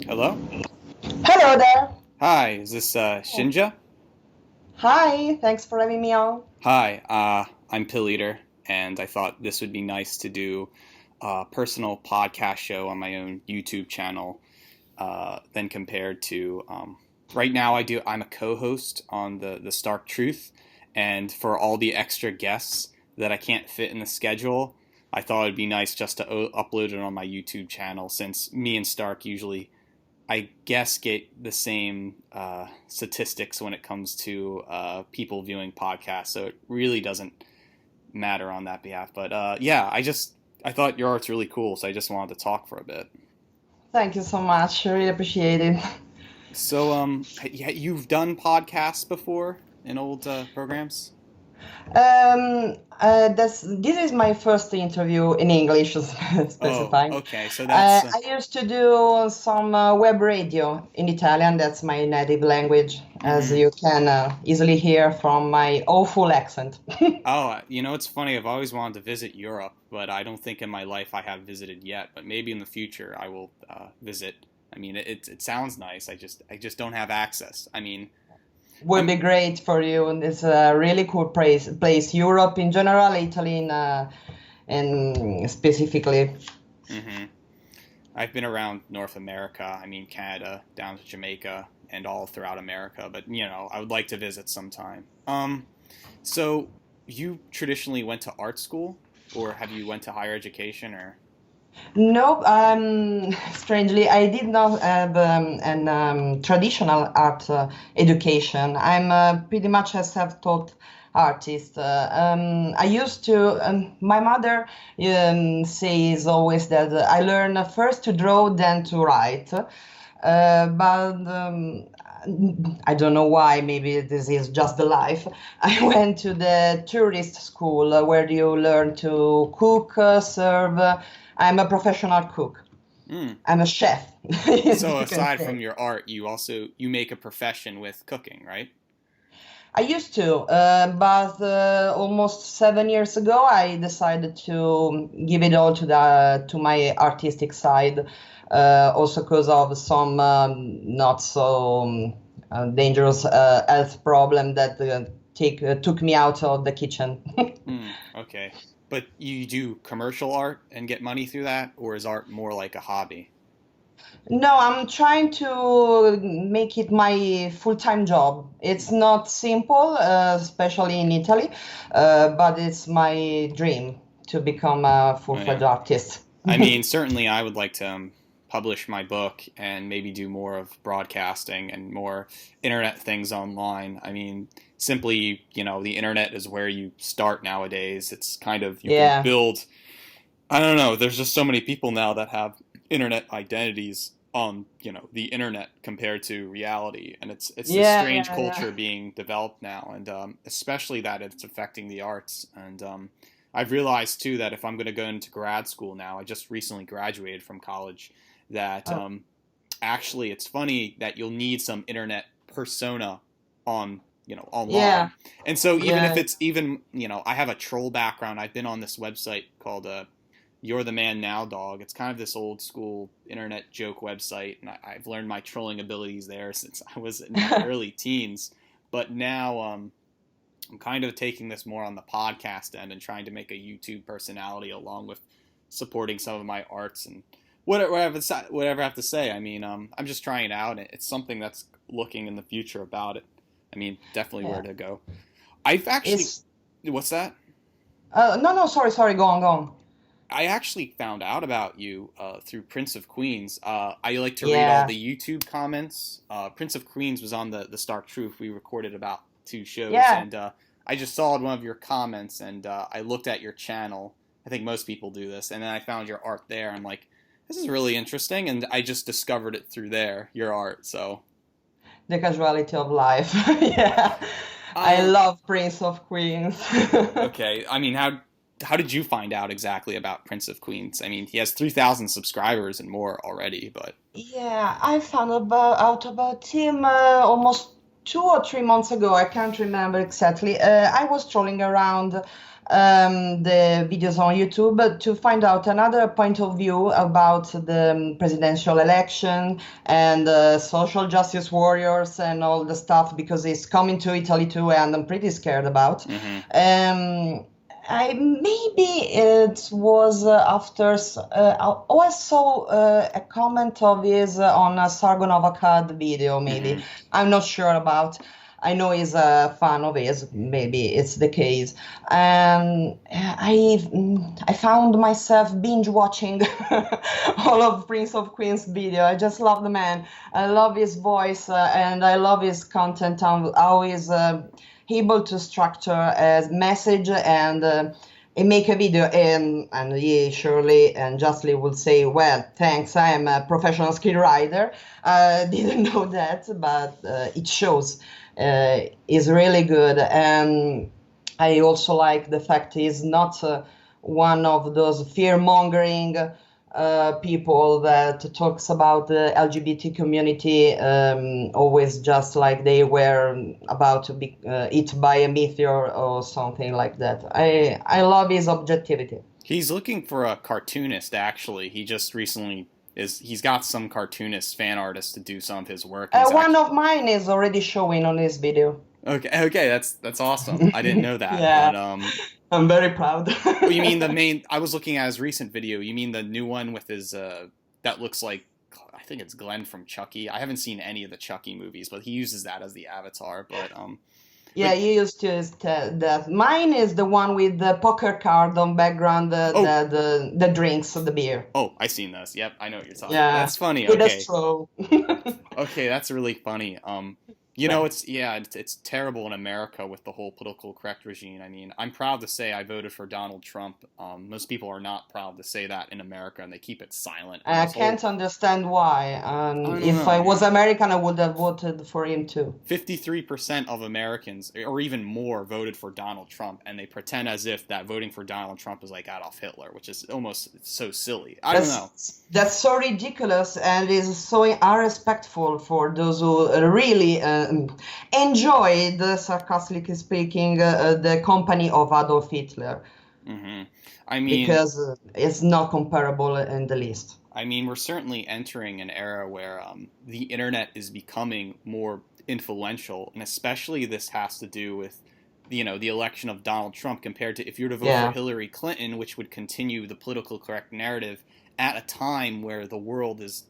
Hello? Hello there. Hi, is this Shinja? Hi, thanks for having me on. Hi, I'm Pilleater, and I thought this would be nice to do a personal podcast show on my own YouTube channel, than compared to right now I'm a co-host on the Stark Truth, and for all the extra guests that I can't fit in the schedule, I thought it'd be nice just to upload it on my YouTube channel since me and Stark usually I guess get the same statistics when it comes to people viewing podcasts, so it really doesn't matter on that behalf. But yeah, I thought your art's really cool, so I just wanted to talk for a bit. Thank you so much. I really appreciate it. So you've done podcasts before in old programs? This is my first interview in English, Oh, specifying. okay. So that's I used to do some web radio in Italian. That's my native language, as mhm. you can easily hear from my awful accent. Oh, it's funny. I've always wanted to visit Europe, but I don't think in my life I have visited yet. But maybe in the future I will visit. I mean, it sounds nice. I just don't have access. I mean, Would I'm be great for you. And it's a really cool place. Europe in general, Italy in specifically. hmm I've been around North America. I mean, Canada down to Jamaica and all throughout America. But I would like to visit sometime. So you traditionally went to art school, or have you went to higher education, or? Nope, strangely, I did not have an traditional art education. I'm pretty much a self-taught artist. I used to, my mother says always that I learn first to draw, then to write. But I don't know why, maybe this is just the life. I went to the tourist school where you learn to cook, serve. I'm a professional cook. Mm. I'm a chef, So you can aside say. from your art, you make a profession with cooking, right? I used to, but almost 7 years ago, I decided to give it all to my artistic side, also because of some not so dangerous health problem that took me out of the kitchen. Hmm. Okay. But you do commercial art and get money through that, or is art more like a hobby? No, I'm trying to make it my full-time job. It's not simple, especially in Italy, but it's my dream to become a Oh, full-fledged yeah. artist. I mean, certainly I would like to publish my book and maybe do more of broadcasting and more internet things online. I mean, simply, the internet is where you start nowadays. It's kind of, you can Yeah, build, I don't know, there's just so many people now that have internet identities on, the internet compared to reality. And it's this yeah, strange yeah, yeah. culture being developed now, and especially that it's affecting the arts. And I've realized too that if I'm going to go into grad school now, I just recently graduated from college, that Oh, actually it's funny that you'll need some internet persona on yeah, online. And so even if yeah. it's even I have a troll background. I've been on this website called You're the Man Now Dog. It's kind of this old school internet joke website, and I've learned my trolling abilities there since I was in my early teens. But now I'm kind of taking this more on the podcast end and trying to make a YouTube personality along with supporting some of my arts and whatever I have to say. I mean, I'm just trying it out. It's something that's looking in the future about it. I mean, definitely where Yeah. to go. I've actually, It's what's that? no, no, sorry, go on, go on. I actually found out about you through Prince of Queens. I like to read all Yeah, the YouTube comments. Prince of Queens was on the Stark Truth. We recorded about two shows, yeah. and I just saw one of your comments, and I looked at your channel. I think most people do this, and then I found your art there. I'm like, this is really interesting, and I just discovered it through there, your art. So, The casualty of life. Yeah, I um, love Prince of Queens. okay. I mean, how did you find out exactly about Prince of Queens? I mean, he has 3,000 subscribers and more already, but. Yeah, I found out about him almost 2 or 3 months ago. I can't remember exactly. I was strolling around the videos on YouTube to find out another point of view about the presidential election and social justice warriors and all the stuff, because it's coming to Italy too, and I'm pretty scared about. I maybe it was after I saw a comment of his on a Sargon of Akkad video. Maybe I'm not sure about. I know he's a fan of his. Maybe it's the case. I found myself binge watching all of Prince of Queens video. I just love the man. I love his voice and I love his content. How he's able to structure a message and make a video, and he surely and justly will say, well, thanks, I am a professional screenwriter. Didn't know that, but it shows. Is really good. And I also like the fact he's not one of those fear-mongering people that talks about the LGBT community always just like they were about to be hit by a meteor or something like that. I love his objectivity. He's looking for a cartoonist, actually. He just recently he's got some cartoonist fan artists to do some of his work. One of mine is already showing on his video. Okay, that's awesome. I didn't know that. Yeah. But, I'm very proud. Well, you mean the main? I was looking at his recent video. You mean the new one with his that looks like, I think it's Glenn from Chucky. I haven't seen any of the Chucky movies, but he uses that as the avatar. But yeah, he used to use that. Mine is the one with the poker card on background, the drinks, the beer. Oh, I've seen those. Yep, I know what you're talking Yeah, about. That's funny. with a Okay. straw. Okay, that's really funny. You know, it's terrible in America with the whole political correct regime. I mean, I'm proud to say I voted for Donald Trump. Most people are not proud to say that in America, and they keep it silent. I can't understand why. If I was American, I would have voted for him too. 53% of Americans, or even more, voted for Donald Trump, and they pretend as if that voting for Donald Trump is like Adolf Hitler, which is almost so silly. I don't know. That's so ridiculous and is so unrespectful for those who really enjoyed, sarcastically speaking, the company of Adolf Hitler. I mean, because it's not comparable in the least. I mean, we're certainly entering an era where the internet is becoming more influential, and especially this has to do with, the election of Donald Trump compared to if you were to vote for Hillary Clinton, which would continue the political correct narrative at a time where the world is,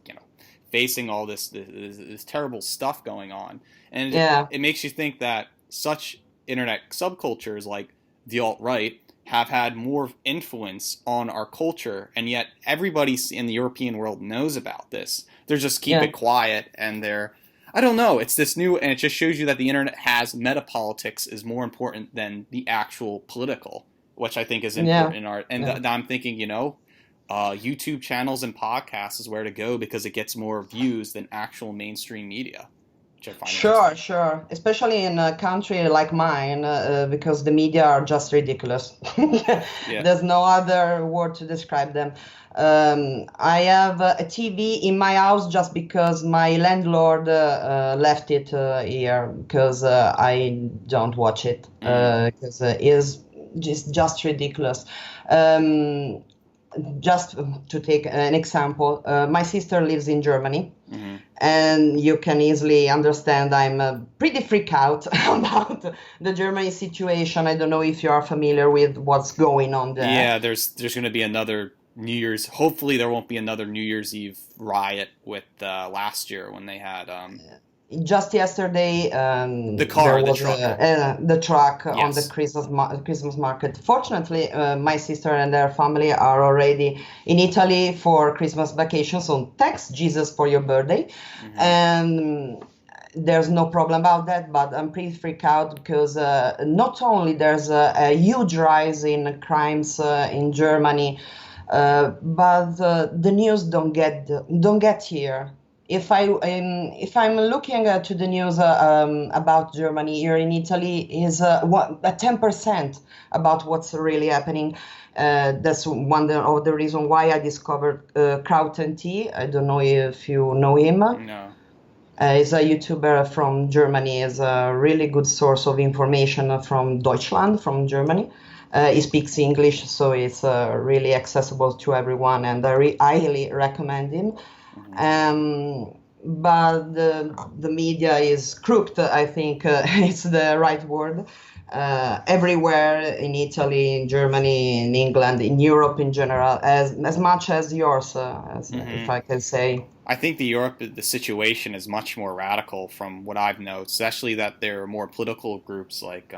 facing all this terrible stuff going on. And it makes you think that such internet subcultures like the alt-right have had more influence on our culture, and yet everybody in the European world knows about this. They're just keep it quiet, and I don't know, it's this new, and it just shows you that the internet has metapolitics is more important than the actual political, which I think is important in art. And I'm thinking, YouTube channels and podcasts is where to go because it gets more views than actual mainstream media. Sure. Especially in a country like mine, because the media are just ridiculous. There's no other word to describe them. I have a TV in my house just because my landlord left it here because I don't watch it because it's just ridiculous. Just to take an example, my sister lives in Germany, and you can easily understand I'm pretty freaked out about the Germany situation. I don't know if you are familiar with what's going on there. Yeah, there's going to be another New Year's. Hopefully, there won't be another New Year's Eve riot with last year when they had. Just yesterday, the truck on the Christmas market. Fortunately, my sister and her family are already in Italy for Christmas vacation, so thanks Jesus for your birthday. And there's no problem about that, but I'm pretty freaked out because not only there's a huge rise in crimes in Germany, but the news don't get here. If I'm looking to the news about Germany here in Italy, is 10% about what's really happening. That's one of the reasons why I discovered Krauten T. I don't know if you know him. No. He's a YouTuber from Germany. Is a really good source of information from Deutschland, from Germany. He speaks English, so it's really accessible to everyone, and I highly recommend him. Hmm. But the media is crooked, I think it's the right word. Everywhere in Italy, in Germany, in England, in Europe in general, as much as yours, as, Hmm. if I can say. I think the situation is much more radical from what I've noticed, especially that there are more political groups like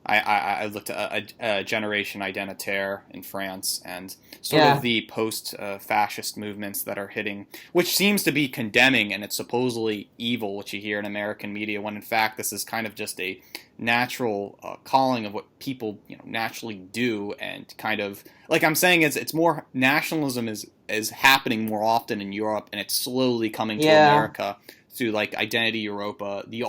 I looked at a Generation Identitaire in France and sort of Yeah, the post-fascist movements that are hitting, which seems to be condemning and it's supposedly evil, which you hear in American media, when in fact this is kind of just a natural calling of what people naturally do, and kind of like I'm saying is it's more nationalism is happening more often in Europe, and it's slowly coming to yeah. America through like Identity Europa. The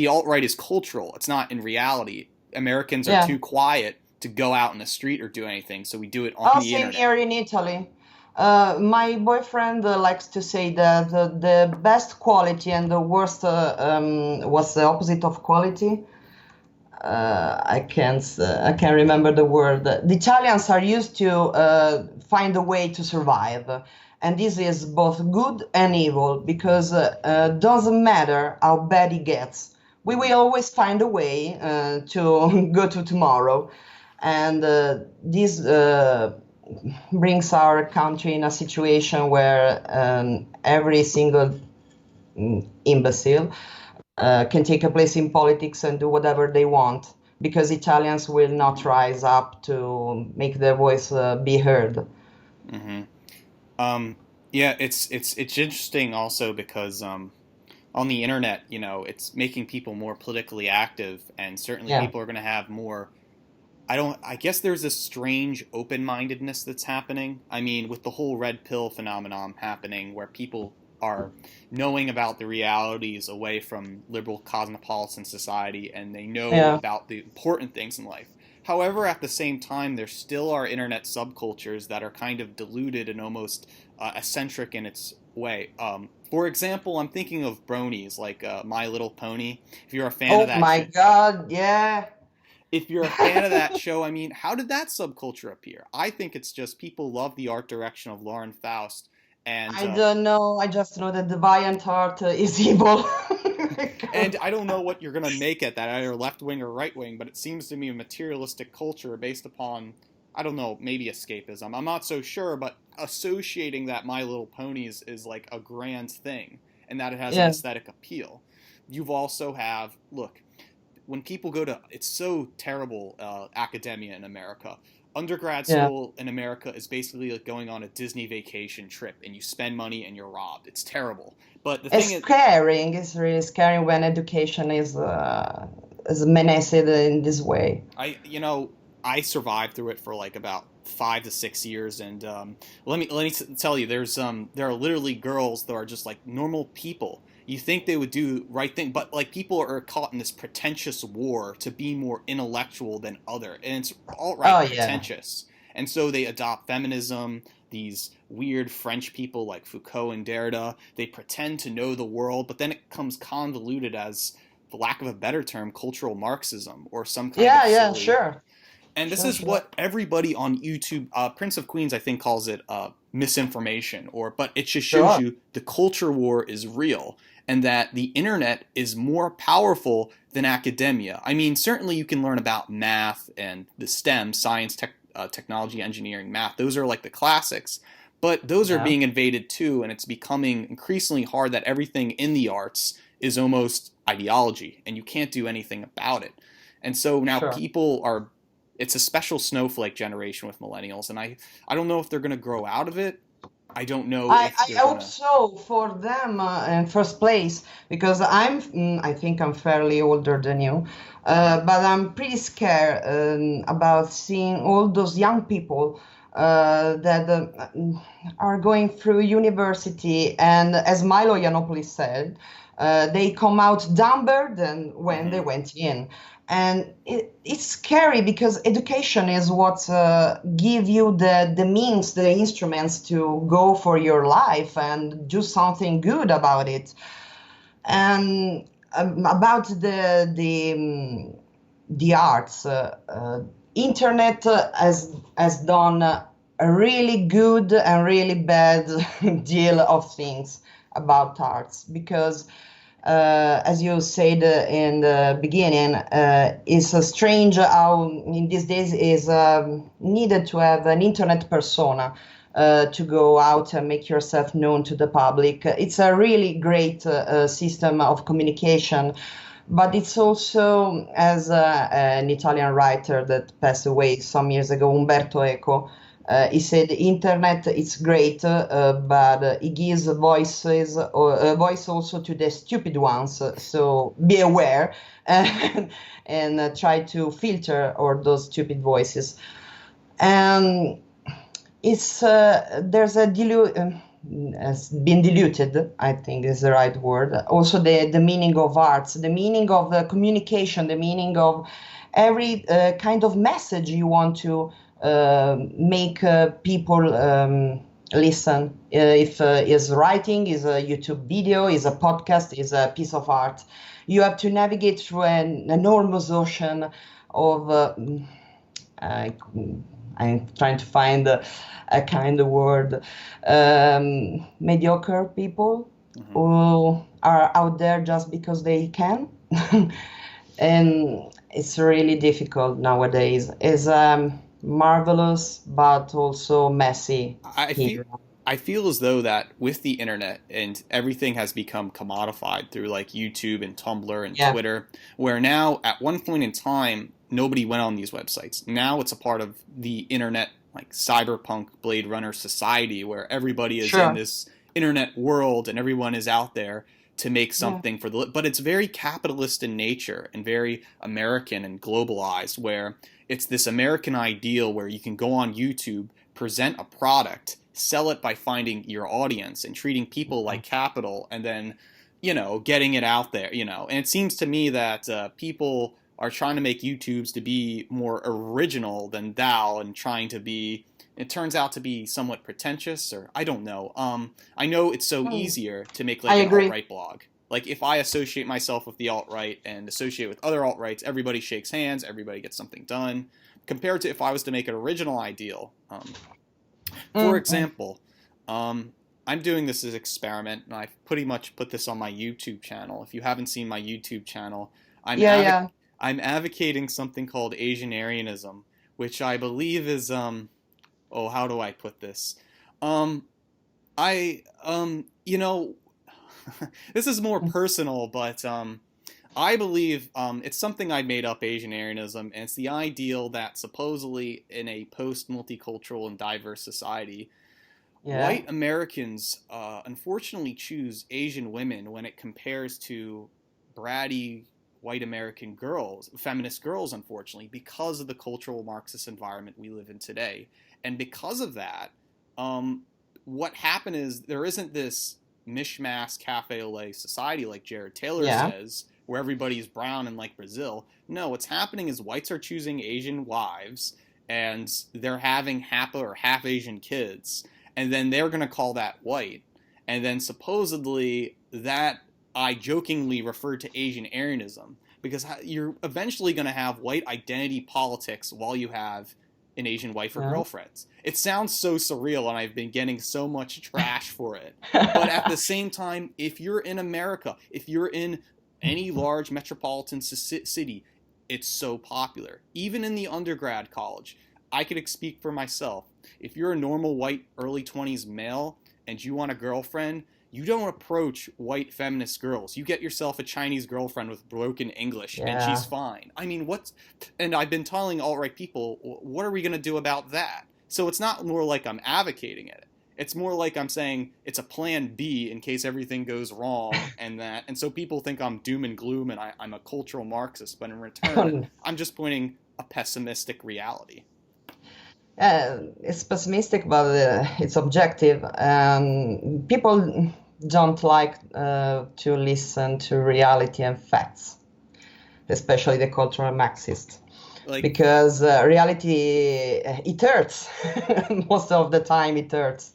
alt right is cultural; it's not in reality. Americans are Yeah. too quiet to go out in the street or do anything, so we do it on Oh, the same internet. here in Italy. My boyfriend likes to say that the best quality and the worst was the opposite of quality. I can't remember the word. The Italians are used to find a way to survive, and this is both good and evil because doesn't matter how bad it gets, we Mm-hmm. will always find a way to go to tomorrow, and this brings our country in a situation where every single imbecile can take a place in politics and do whatever they want because Italians will not rise up to make their voice be heard. Mm-hmm. Um, yeah, it's interesting also because on the internet, it's making people more politically active, and certainly Yeah, people are going to have more. I guess there's this strange open-mindedness that's happening. I mean, with the whole red pill phenomenon happening, where people are knowing about the realities away from liberal cosmopolitan society, and they know yeah, about the important things in life. However, at the same time, there still are internet subcultures that are kind of diluted and almost eccentric in its way. For example, I'm thinking of bronies like My Little Pony. If you're a fan of oh that my shit, god, yeah. if you're a fan of that show, I mean, how did that subculture appear? I think it's just people love the art direction of Lauren Faust, and I don't know, I just know that the Viant art is evil. I don't know what you're gonna make at that, either left wing or right wing, but it seems to me a materialistic culture based upon, I don't know, maybe escapism. I'm not so sure, but associating that My Little Ponies is like a grand thing, and that it has an Yeah, aesthetic appeal. You've also have look, when people go to, it's so terrible, academia in America. Undergrad yeah. school in America is basically like going on a Disney vacation trip, and you spend money and you're robbed. It's terrible. But the It's thing is, scaring. It's really scary when education is menaced in this way. I survived through it for like about 5 to 6 years, and let me tell you, there are literally girls that are just like normal people. You think they would do right thing, but like people are caught in this pretentious war to be more intellectual than other, and it's alt Oh right yeah, pretentious, and so they adopt feminism. These weird French people like Foucault and Derrida, they pretend to know the world, but then it comes convoluted as, for lack of a better term, cultural Marxism or some kind of yeah, yeah. silly. Sure, And this sure, is sure. what everybody on YouTube, Prince of Queens, I think, calls it misinformation, but it just shows Sure. you the culture war is real, and that the internet is more powerful than academia. I mean, certainly you can learn about math and the STEM, science, technology, engineering, math. Those are like the classics, but those are Yeah, being invaded too, and it's becoming increasingly hard that everything in the arts is almost ideology, and you can't do anything about it. And so now sure. people are, it's a special snowflake generation with millennials, and I don't know if they're going to grow out of it. I don't know if I they're going hope to. so for them in first place because I think I'm fairly older than you, but I'm pretty scared about seeing all those young people that are going through university, and as Milo Yiannopoulos said, they come out dumber than when they Mm-hmm. went in. And it's scary because education is what give you the means, the instruments to go for your life and do something good about it. And about the arts, internet has done a really good and really bad deal of things about arts, because as you said in the beginning, it's strange how in these days is needed to have an internet persona to go out and make yourself known to the public. It's a really great system of communication, but it's also, as an Italian writer that passed away some years ago, Umberto Eco, he said, "Internet it's great, but it gives voices, or a voice also to the stupid ones. So be aware and try to filter all those stupid voices." And it's there's a has been diluted, I think is the right word. Also, the meaning of arts, the meaning of communication, the meaning of every kind of message you want to make people listen. If is writing, is a YouTube video, is a podcast, is a piece of art, you have to navigate through an enormous ocean of. I'm trying to find a kind of word. Mediocre people who are out there just because they can. And it's really difficult nowadays. It's marvelous, but also messy. I feel as though that with the internet and everything has become commodified through like YouTube and Tumblr and Twitter, where now at one point in time, nobody went on these websites. Now it's a part of the internet, like cyberpunk Blade Runner society, where everybody is in this internet world and everyone is out there to make something for the, but it's very capitalist in nature and very American and globalized, where it's this American ideal where you can go on YouTube, present a product, sell it by finding your audience and treating people like capital, and then, you know, getting it out there, you know. And it seems to me that people are trying to make YouTubes to be more original than thou, and trying to be, it turns out to be somewhat pretentious, or I don't know. I know it's so easier to make like an alt-right blog. Like if I associate myself with the alt-right and associate with other alt-rights, everybody shakes hands, everybody gets something done, compared to if I was to make an original ideal. For example, I'm doing this as an experiment, and I've pretty much put this on my YouTube channel. If you haven't seen my YouTube channel, I'm advocating something called Asianarianism, which I believe is, how do I put this? You know, this is more personal, but I believe it's something I made up, Asianarianism, and it's the ideal that supposedly in a post-multicultural and diverse society, white Americans unfortunately choose Asian women when it compares to bratty white American girls, feminist girls, unfortunately, because of the cultural Marxist environment we live in today. And because of that, what happened is there isn't this mishmash cafe au lait society like Jared Taylor says, where everybody's brown and like Brazil. No, what's happening is whites are choosing Asian wives, and they're having HAPA or half Asian kids, and then they're going to call that white. And then supposedly that I jokingly referred to Asianarianism, because you're eventually going to have white identity politics while you have an Asian wife or girlfriend. It sounds so surreal, and I've been getting so much trash for it. But at the same time, if you're in America, if you're in any large metropolitan city, it's so popular. Even in the undergrad college, I could speak for myself. If you're a normal white early 20s male and you want a girlfriend, you don't approach white feminist girls. You get yourself a Chinese girlfriend with broken English, and she's fine. I mean, and I've been telling alt-right people, what are we going to do about that? So it's not more like I'm advocating it. It's more like I'm saying it's a plan B in case everything goes wrong, and so people think I'm doom and gloom and I'm a cultural Marxist, but in return, I'm just pointing a pessimistic reality. It's pessimistic, but it's objective. People don't like to listen to reality and facts, especially the cultural Marxist. Because reality, it hurts. Most of the time it hurts.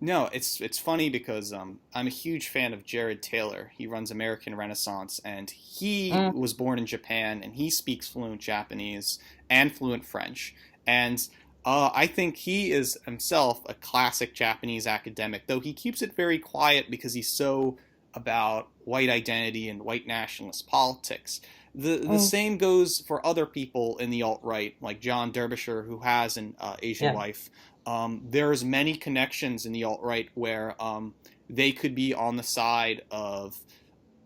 No, it's funny because I'm a huge fan of Jared Taylor. He runs American Renaissance, and he Mm, was born in Japan, and he speaks fluent Japanese and fluent French. And I think he is himself a classic Japanese academic, though he keeps it very quiet because he's so about white identity and white nationalist politics. The mm, same goes for other people in the alt right, like John Derbyshire, who has an Asian yeah. wife. There's many connections in the alt right where they could be on the side of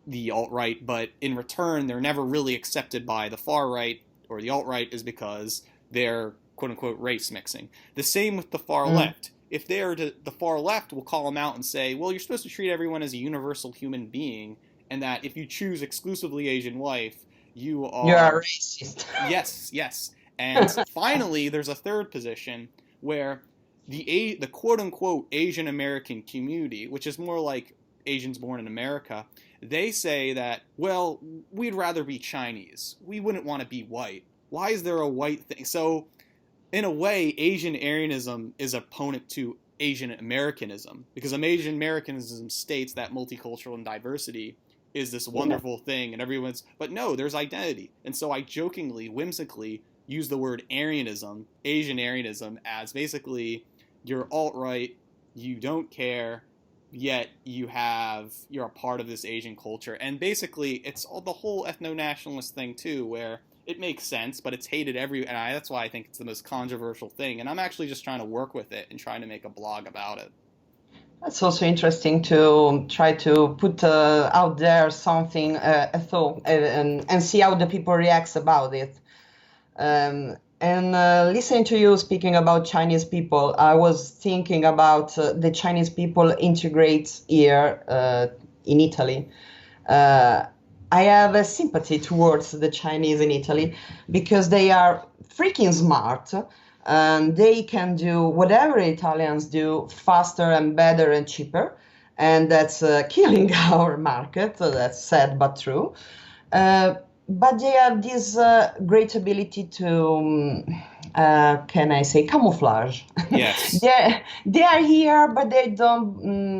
the alt right, but in return, they're never really accepted by the far right or the alt right, is because they're quote unquote race mixing. The same with the far Mm. left. If they're to the far left, will call them out and say, "Well, you're supposed to treat everyone as a universal human being, and that if you choose exclusively Asian wife, you You are are racist. yes, yes." And finally, there's a third position where the quote unquote Asian American community, which is more like Asians born in America, they say that, well, we'd rather be Chinese. We wouldn't want to be white. Why is there a white thing? So, in a way, Asian Aryanism is opponent to Asian Americanism, because Asian Americanism states that multicultural and diversity is this Yeah. wonderful thing, and everyone's, but no, there's identity. And so I jokingly, whimsically use the word Aryanism, Asian Aryanism, as basically you're alt right, you don't care, yet you're a part of this Asian culture. And basically, it's all the whole ethno nationalist thing too, where it makes sense, but it's hated that's why I think it's the most controversial thing. And I'm actually just trying to work with it and trying to make a blog about it. That's also interesting to try to put out there something, a thought, and see how the people reacts about it. And listening to you speaking about Chinese people, I was thinking about the Chinese people integrate here in Italy. Uh, I have a sympathy towards the Chinese in Italy because they are freaking smart and they can do whatever Italians do faster and better and cheaper. And that's killing our market. That's sad but true. Uh, but they have this great ability to, can I say, camouflage. Yes. They are here, but they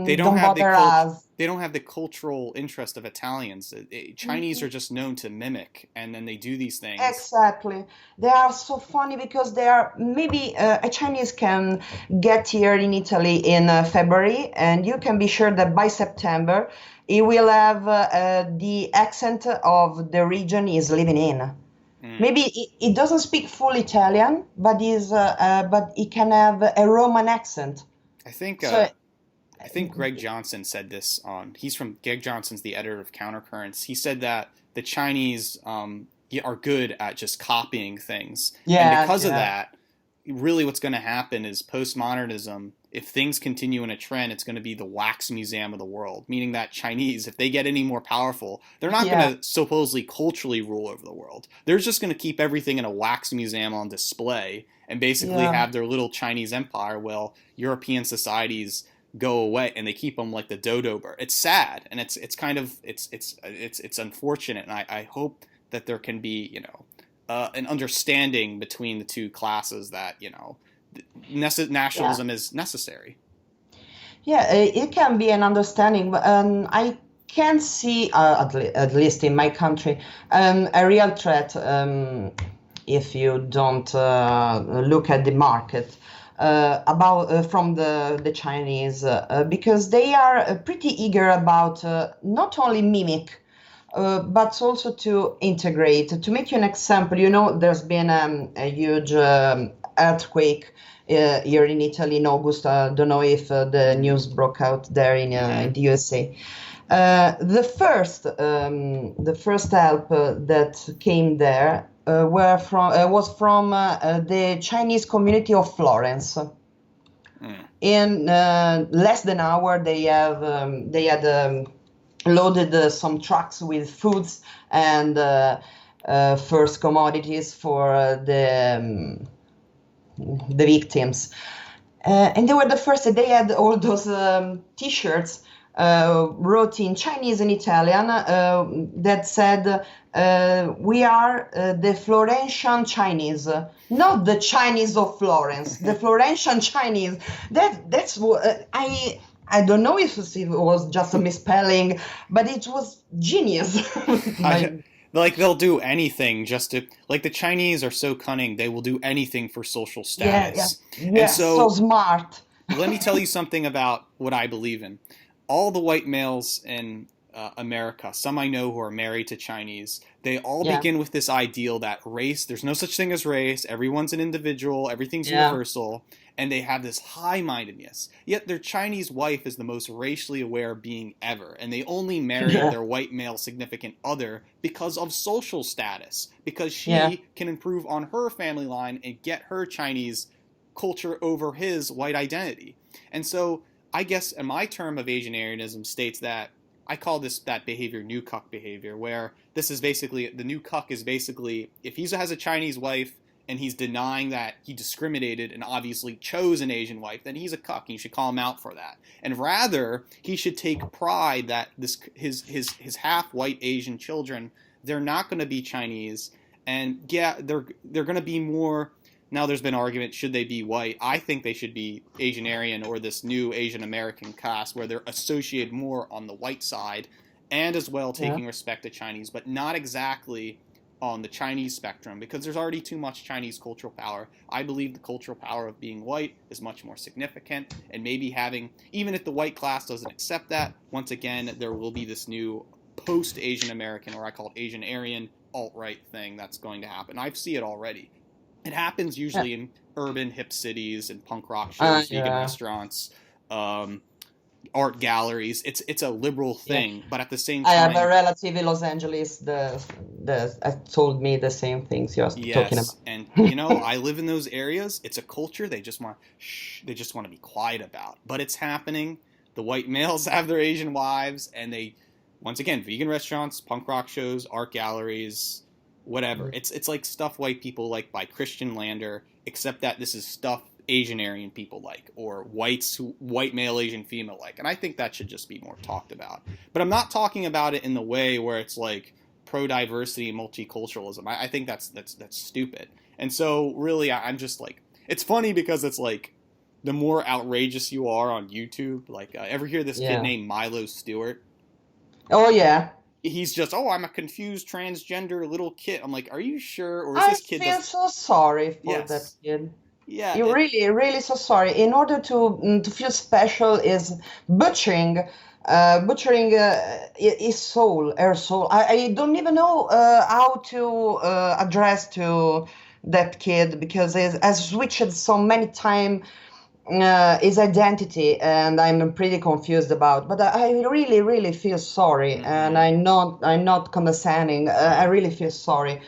They don't don't have the bother cult us. they don't have the cultural interest of Italians. Chinese Mhm. are just known to mimic, and then they do these things. Exactly. They are so funny because they are maybe a Chinese can get here in Italy in February, and you can be sure that by September he will have the accent of the region he's living in. Mm. Maybe he doesn't speak full Italian, but he can have a Roman accent. I think So I think Greg Johnson said this on. Greg Johnson's the editor of Countercurrents. He said that the Chinese are good at just copying things, and yeah, because of yeah, that, really what's going to happen is postmodernism. If things continue in a trend, it's going to be the wax museum of the world. Meaning that Chinese, if they get any more powerful, they're not going yeah, to supposedly culturally rule over the world. They're just going to keep everything in a wax museum on display and basically yeah. have their little Chinese empire. Well, European societies go away and they keep them like the dodo bird. It's sad and it's kind of it's unfortunate, and I hope that there can be an understanding between the two classes, that Yeah. nationalism is necessary. Yeah, it can be an understanding, but I can see, at least in my country, a real threat if you don't look at the market about from the Chinese because they are pretty eager about not only mimic but also to integrate. To make you an example, there's been a huge earthquake here in Italy in August. I don't know if the Mm-hmm. news broke out there Mm-hmm. in the USA. The first help that came there was from the Chinese community of Florence. Mm. In less than an hour, they had loaded some trucks with foods and first commodities for the victims. And they were the first. They had all those T-shirts wrote in Chinese and Italian that said, "We are the Florentian Chinese, not the Chinese of Florence, the Florentian Chinese." I don't know if it was just a misspelling, but it was genius. I, like they'll do anything just to like the Chinese are so cunning, they will do anything for social Yeah, yeah, status. And yeah, so so smart. let me tell you something about what I believe in. All the white males in America, some I know who are married to Chinese, they all Yeah, begin with this ideal that race, there's no such thing as race, everyone's an individual, everything's yeah, universal, and they have this high mindedness. Yet their Chinese wife is the most racially aware being ever, and they only marry yeah, their white male significant other because of social status, because yeah, she can improve on her family line and get her Chinese culture over his white identity. And so I guess my term of Asianarianism states that I call this that behavior new cuck behavior, where this is basically the new cuck is basically if he has a Chinese wife and he's denying that he discriminated and obviously chose an Asian wife, then he's a cuck. And you should call him out for that. And rather, he should take pride that his half white Asian children, they're not going to be Chinese, and yeah, they're going to be more. Now there's been argument, should they be white? I think they should be Asian Aryan or this new Asian American caste where they're associated more on the white side and as well yeah. taking respect to Chinese, but not exactly on the Chinese spectrum because there's already too much Chinese cultural power. I believe the cultural power of being white is much more significant, and maybe having, even if the white class doesn't accept that, once again, there will be this new post-Asian American, or I call it Asian Aryan, alt-right thing that's going to happen. I see it already. It happens Yeah. usually in urban hip cities and punk rock shows, vegan Yeah. restaurants, um, art galleries. It's a liberal Yeah. thing, but at the same I have a time, relative in Los Angeles that told me the same things you're talking yes. about. And you know, I live in those areas. It's a culture they just want they just want to be quiet about. But it's happening. The white males have their Asian wives, and they once again vegan restaurants, punk rock shows, art galleries, whatever. Mm. It's like stuff white people like by Christian Lander, except that this is stuff Asian Aryan people like, or white male Asian female like. And I think that should just be more talked about. But I'm not talking about it in the way where it's like pro diversity multiculturalism. I think that's stupid. And so really, I'm just like, it's funny because it's like the more outrageous you are on YouTube. Like, ever hear this kid Yeah. named Milo Stewart? Oh yeah. He's just, oh, I'm a confused transgender little kid. I'm like, are you sure? Or is I this kid feel just, so sorry for that yes, kid. yeah, You really, really so sorry. In order to feel special is butchering, his soul, her soul. I don't even know how to address to that kid because it has switched so many times his identity, and I'm pretty confused about. But I really, really feel sorry, and mm-hmm. I'm not condescending. I really feel sorry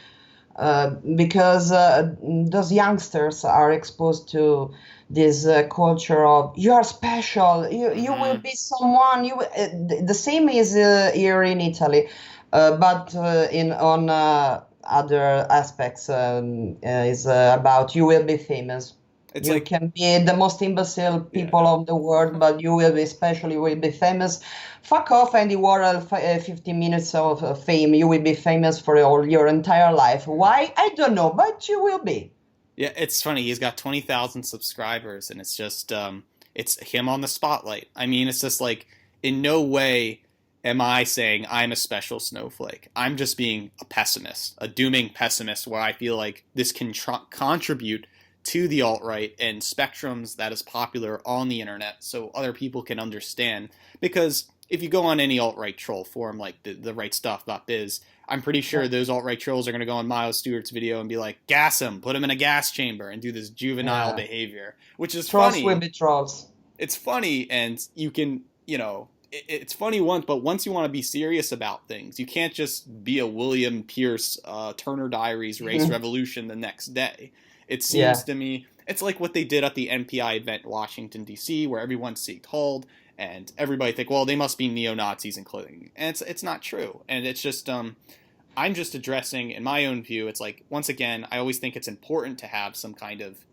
because those youngsters are exposed to this culture of you are special, you will Mm-hmm. be someone. The same is here in Italy, but in on other aspects is about you will be famous. It's You like, can be the most imbecile people yeah, of the world, but you will be, especially will be famous. Fuck off, Andy Warhol, 15 minutes of fame. You will be famous for all your entire life. Why? I don't know, but you will be. yeah, it's funny. He's got 20,000 subscribers, and it's just, it's him on the spotlight. I mean, it's just like, in no way am I saying I'm a special snowflake. I'm just being a pessimist, a dooming pessimist, where I feel like this can contribute to the alt right and spectrums that is popular on the internet so other people can understand. Because if you go on any alt right troll forum like the right stuff.biz, I'm pretty sure Yeah, those alt right trolls are going to go on Miles Stewart's video and be like, gas him, put him in a gas chamber, and do this juvenile yeah. behavior, which is Trolls will funny. be trolls. It's funny, and you can, you know, it's funny once, but once you want to be serious about things, you can't just be a William Pierce, Turner Diaries race revolution the next day. It seems Yeah, to me it's like what they did at the NPI event in Washington D.C., where everyone seeked hold, and everybody think, well, they must be neo Nazis in clothing, and it's not true, and it's just I'm just addressing in my own view. It's like once again, I always think it's important to have some kind of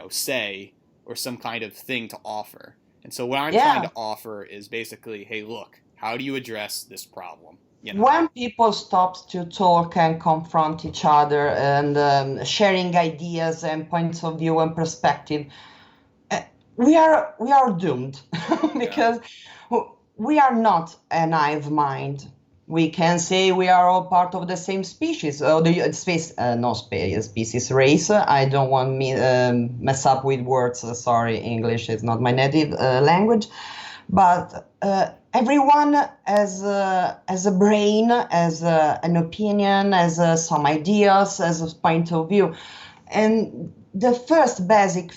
say or some kind of thing to offer. And so what I'm trying Yeah. to offer is basically, hey, look, how do you address this problem? You know? When people stop to talk and confront each other and sharing ideas and points of view and perspective, uh, we are doomed Yeah. because we are not a naive mind. We can say we are all part of the same species, or the space, no space, species, race. I don't want me mess up with words. Sorry, English is not my native language, but everyone has a brain, has an opinion, has some ideas, has a point of view, and the first basic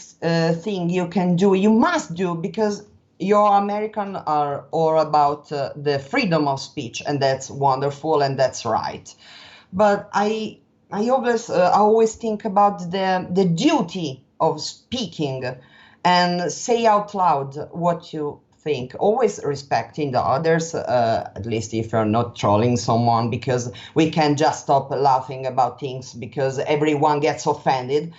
thing you can do, you must do, because your American are all about the freedom of speech, and that's wonderful and that's right. But I always think about the duty of speaking and say out loud what you think, always respecting the others, at least if you're not trolling someone, because we can't just stop laughing about things because everyone gets offended.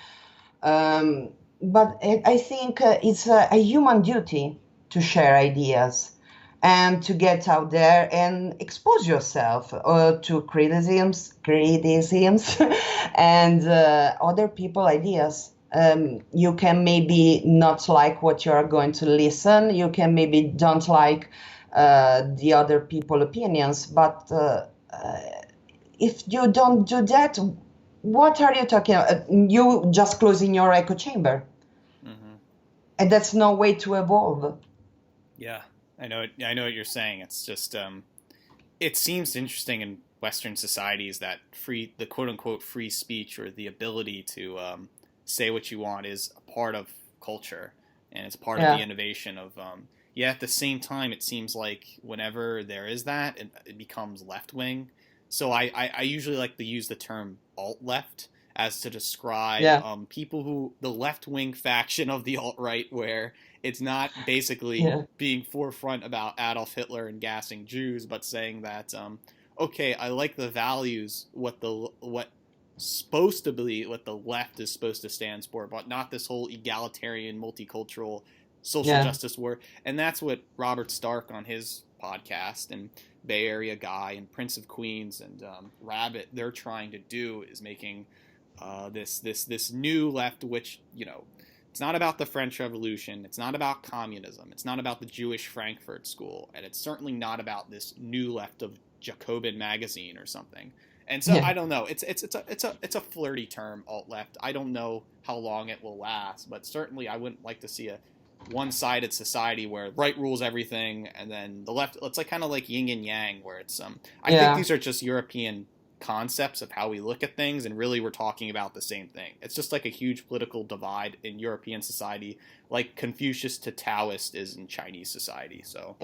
But I think it's a human duty to share ideas and to get out there and expose yourself to criticisms and other people ideas. You can maybe not like what you are going to listen. You can maybe don't like the other people opinions, but if you don't do that, what are you talking about? You just closing your echo chamber. Mm-hmm. And that's no way to evolve. Yeah, I know. I know what you're saying. It's just, it seems interesting in Western societies that the quote unquote free speech, or the ability to say what you want, is a part of culture, and it's part of the Yeah, innovation of. Yeah, at the same time, it seems like whenever there is that, it becomes left wing. So I usually like to use the term alt left as to describe yeah, people who, the left wing faction of the alt right, where it's not basically yeah, being forefront about Adolf Hitler and gassing Jews, but saying that okay, I like the values, what supposed to be what the left is supposed to stand for, but not this whole egalitarian, multicultural, social yeah, justice war. And that's what Robert Stark on his podcast, and Bay Area Guy and Prince of Queens and Rabbit, they're trying to do, is making this new left, which, you know, it's not about the French Revolution, it's not about communism, it's not about the Jewish Frankfurt School, and it's certainly not about this new left of Jacobin magazine or something. And so yeah. I don't know. It's a flirty term, alt left. I don't know how long it will last, but certainly I wouldn't like to see a one-sided society where right rules everything and then the left. It's like kind of like yin and yang, where it's I think Yeah. these are just European concepts of how we look at things, and really we're talking about the same thing. It's just like a huge political divide in European society, like Confucius to Taoist is in Chinese society. So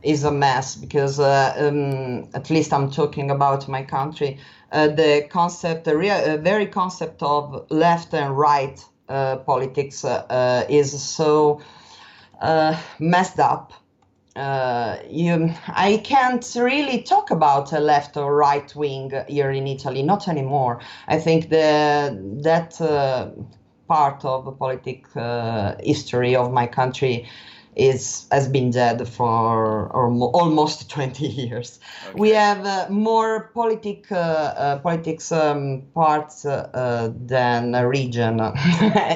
Is a mess because at least I'm talking about my country. The concept, the very concept of left and right politics is so messed up. I can't really talk about a left or right wing here in Italy, not anymore. I think that part of the politic history of my country has been dead for almost 20 years. We okay, have more politics parts than a region.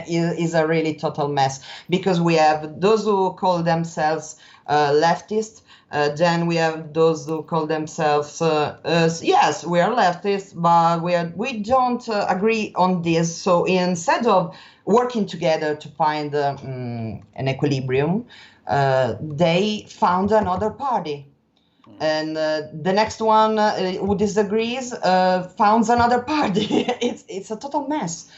Is a really total mess because we have those who call themselves leftist. Then we have those who call themselves yes, we are leftists, but we don't agree on this. So instead of working together to find an equilibrium, they found another party. mm-hmm. And the next one who disagrees founds another party. It's a total mess.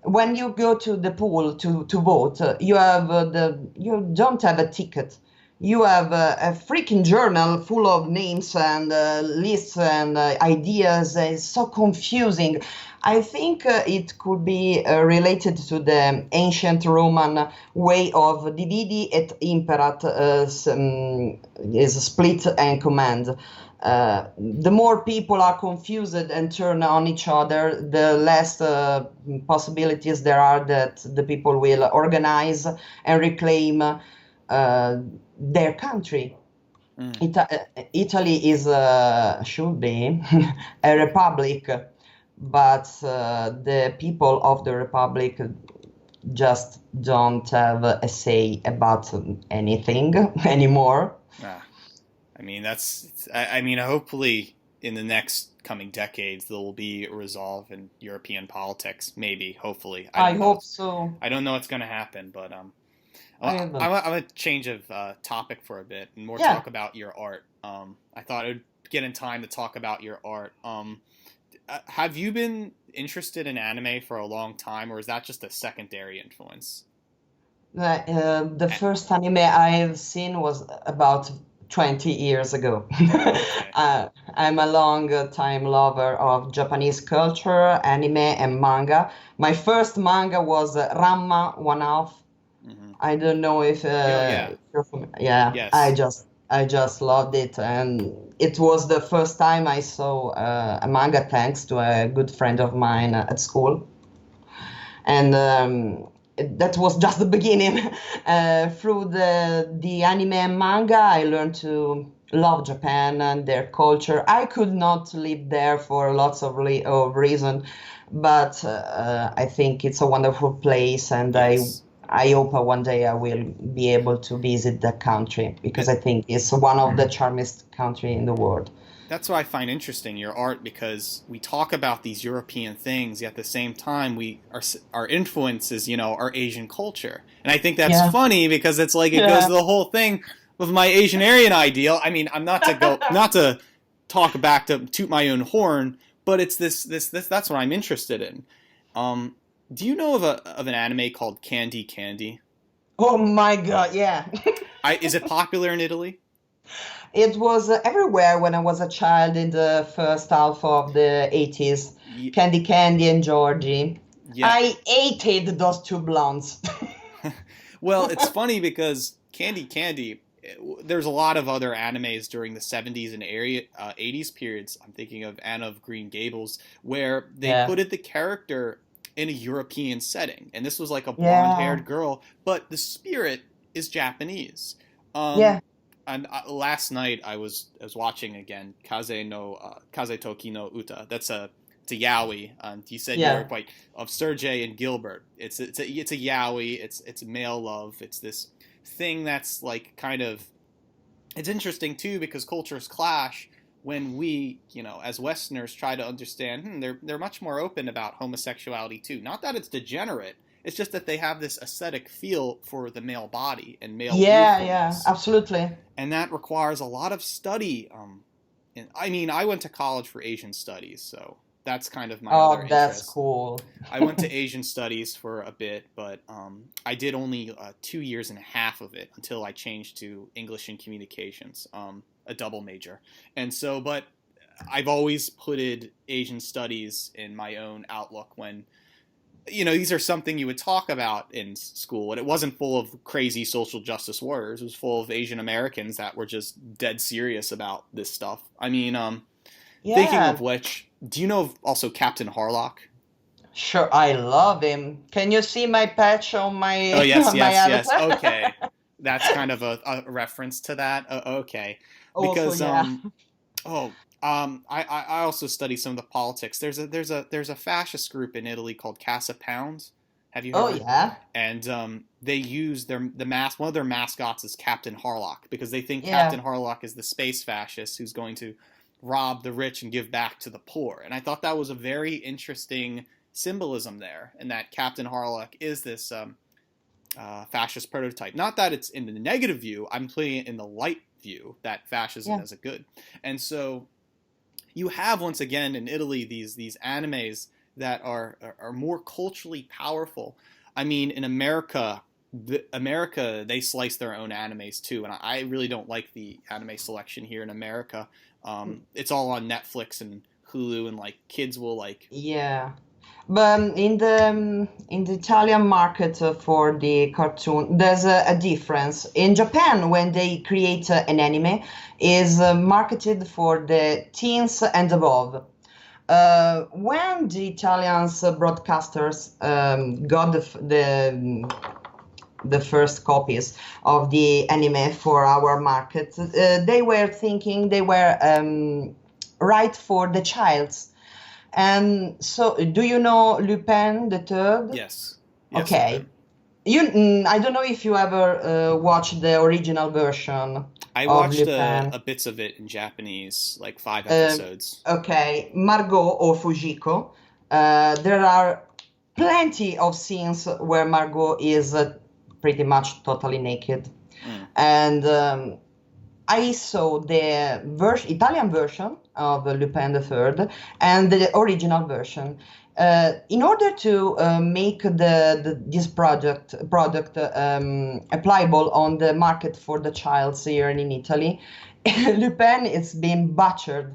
When you go to the poll to vote, you don't have a ticket. You have a freaking journal full of names and lists and ideas. It's so confusing. I think it could be related to the ancient Roman way of dividi et imperat, is split and command. The more people are confused and turn on each other, the less possibilities there are that the people will organize and reclaim uh, their country. Mm. Italy is should be a republic, but the people of the republic just don't have a say about anything anymore. Ah, I mean, I mean, hopefully in the next coming decades there will be a resolve in European politics. Maybe, hopefully, I I don't know. hope so. I don't know what's going to happen, but I don't. I'm a change of topic for a bit and more Yeah. talk about your art. I thought I would get in time to talk about your art. Have you been interested in anime for a long time, or is that just a secondary influence? The first anime I've seen was about 20 years ago. Okay. I'm a long time lover of Japanese culture, anime, and manga. My first manga was Ranma One Off. Hmm. I don't know if Oh yeah. you're familiar. Yeah, Yes. I just loved it, and it was the first time I saw a manga thanks to a good friend of mine at school, and that was just the beginning. Through the anime and manga, I learned to love Japan and their culture. I could not live there for lots of reasons, but I think it's a wonderful place, and Yes. I hope one day I will be able to visit the country because I think it's one of the charmingest country in the world. That's what I find interesting your art because we talk about these European things, yet at the same time our influence is our Asian culture, and I think that's Yeah, funny because it's like it goes yeah. to the whole thing with my Asian Aryan ideal. I mean, I'm not to talk back to toot my own horn, but it's this that's what I'm interested in. Um, do you know of an anime called Candy Candy? Oh my God, yeah. Is it popular in Italy? It was everywhere when I was a child in the first half of the 80s. Candy Candy and Georgie. Yeah. I hated those two blondes. Well, it's funny because Candy Candy, there's a lot of other animes during the 70s and 80s periods. I'm thinking of Anne of Green Gables, where they Yeah, put the character in a European setting. And this was like a blonde yeah, haired girl, but the spirit is Japanese. Um, yeah, and last night I was watching again Kaze Toki no Uta. It's a yaoi. You said you were yeah, quite of Sergei and Gilbert. It's a yaoi. It's male love. It's this thing that's like kind of it's interesting too because cultures clash when we as Westerners try to understand. They're much more open about homosexuality too. Not that it's degenerate. It's just that they have this aesthetic feel for the male body and male yeah, youthfulness, absolutely. and that requires a lot of study. And I mean, I went to college for Asian studies, so that's kind of my other Oh, that's interest. cool. I went to Asian studies for a bit, but I did only 2 years and a half of it until I changed to English and communications, a double major. And so, but I've always putted Asian studies in my own outlook when these are something you would talk about in school, and it wasn't full of crazy social justice warriors. It was full of Asian Americans that were just dead serious about this stuff. I mean, thinking of Yeah, which, do you know of also Captain Harlock? sure. I love him. Can you see my patch on Oh my yes, on my yes, yes. avatar? Okay, that's kind of a reference to that. Okay, Also, because yeah. oh I also study some of the politics. There's a fascist group in Italy called Casa Pound. Have you Oh, heard? yeah. And they use one of their mascots is Captain Harlock because they think Yeah. Captain Harlock is the space fascist who's going to rob the rich and give back to the poor. And I thought that was a very interesting symbolism there, and that Captain Harlock is this fascist prototype. Not that it's in the negative view. I'm putting it in the light view that fascism Yeah. is a good. And so you have once again in Italy these animes that are more culturally powerful. I mean, in America they slice their own animes too, and I really don't like the anime selection here in America. It's all on Netflix and Hulu, and like kids will like. Yeah. But in the Italian market for the cartoon, there's a difference. In Japan, when they create an anime, is marketed for the teens and above. When the Italians broadcasters got the first copies of the anime for our market, they were thinking they were right for the childs. And so, do you know Lupin the Third? Yes. Yes, Okay. Lupin. I don't know if you ever watched the original version I of watched Lupin. a bits of it in Japanese, like 5 Um, episodes. okay, Margot or Fujiko. There are plenty of scenes where Margot is pretty much totally naked. Mm. And I saw the Italian version of Lupin the Third and the original version. In order to make this product applicable on the market for the child here in Italy, Lupin is being butchered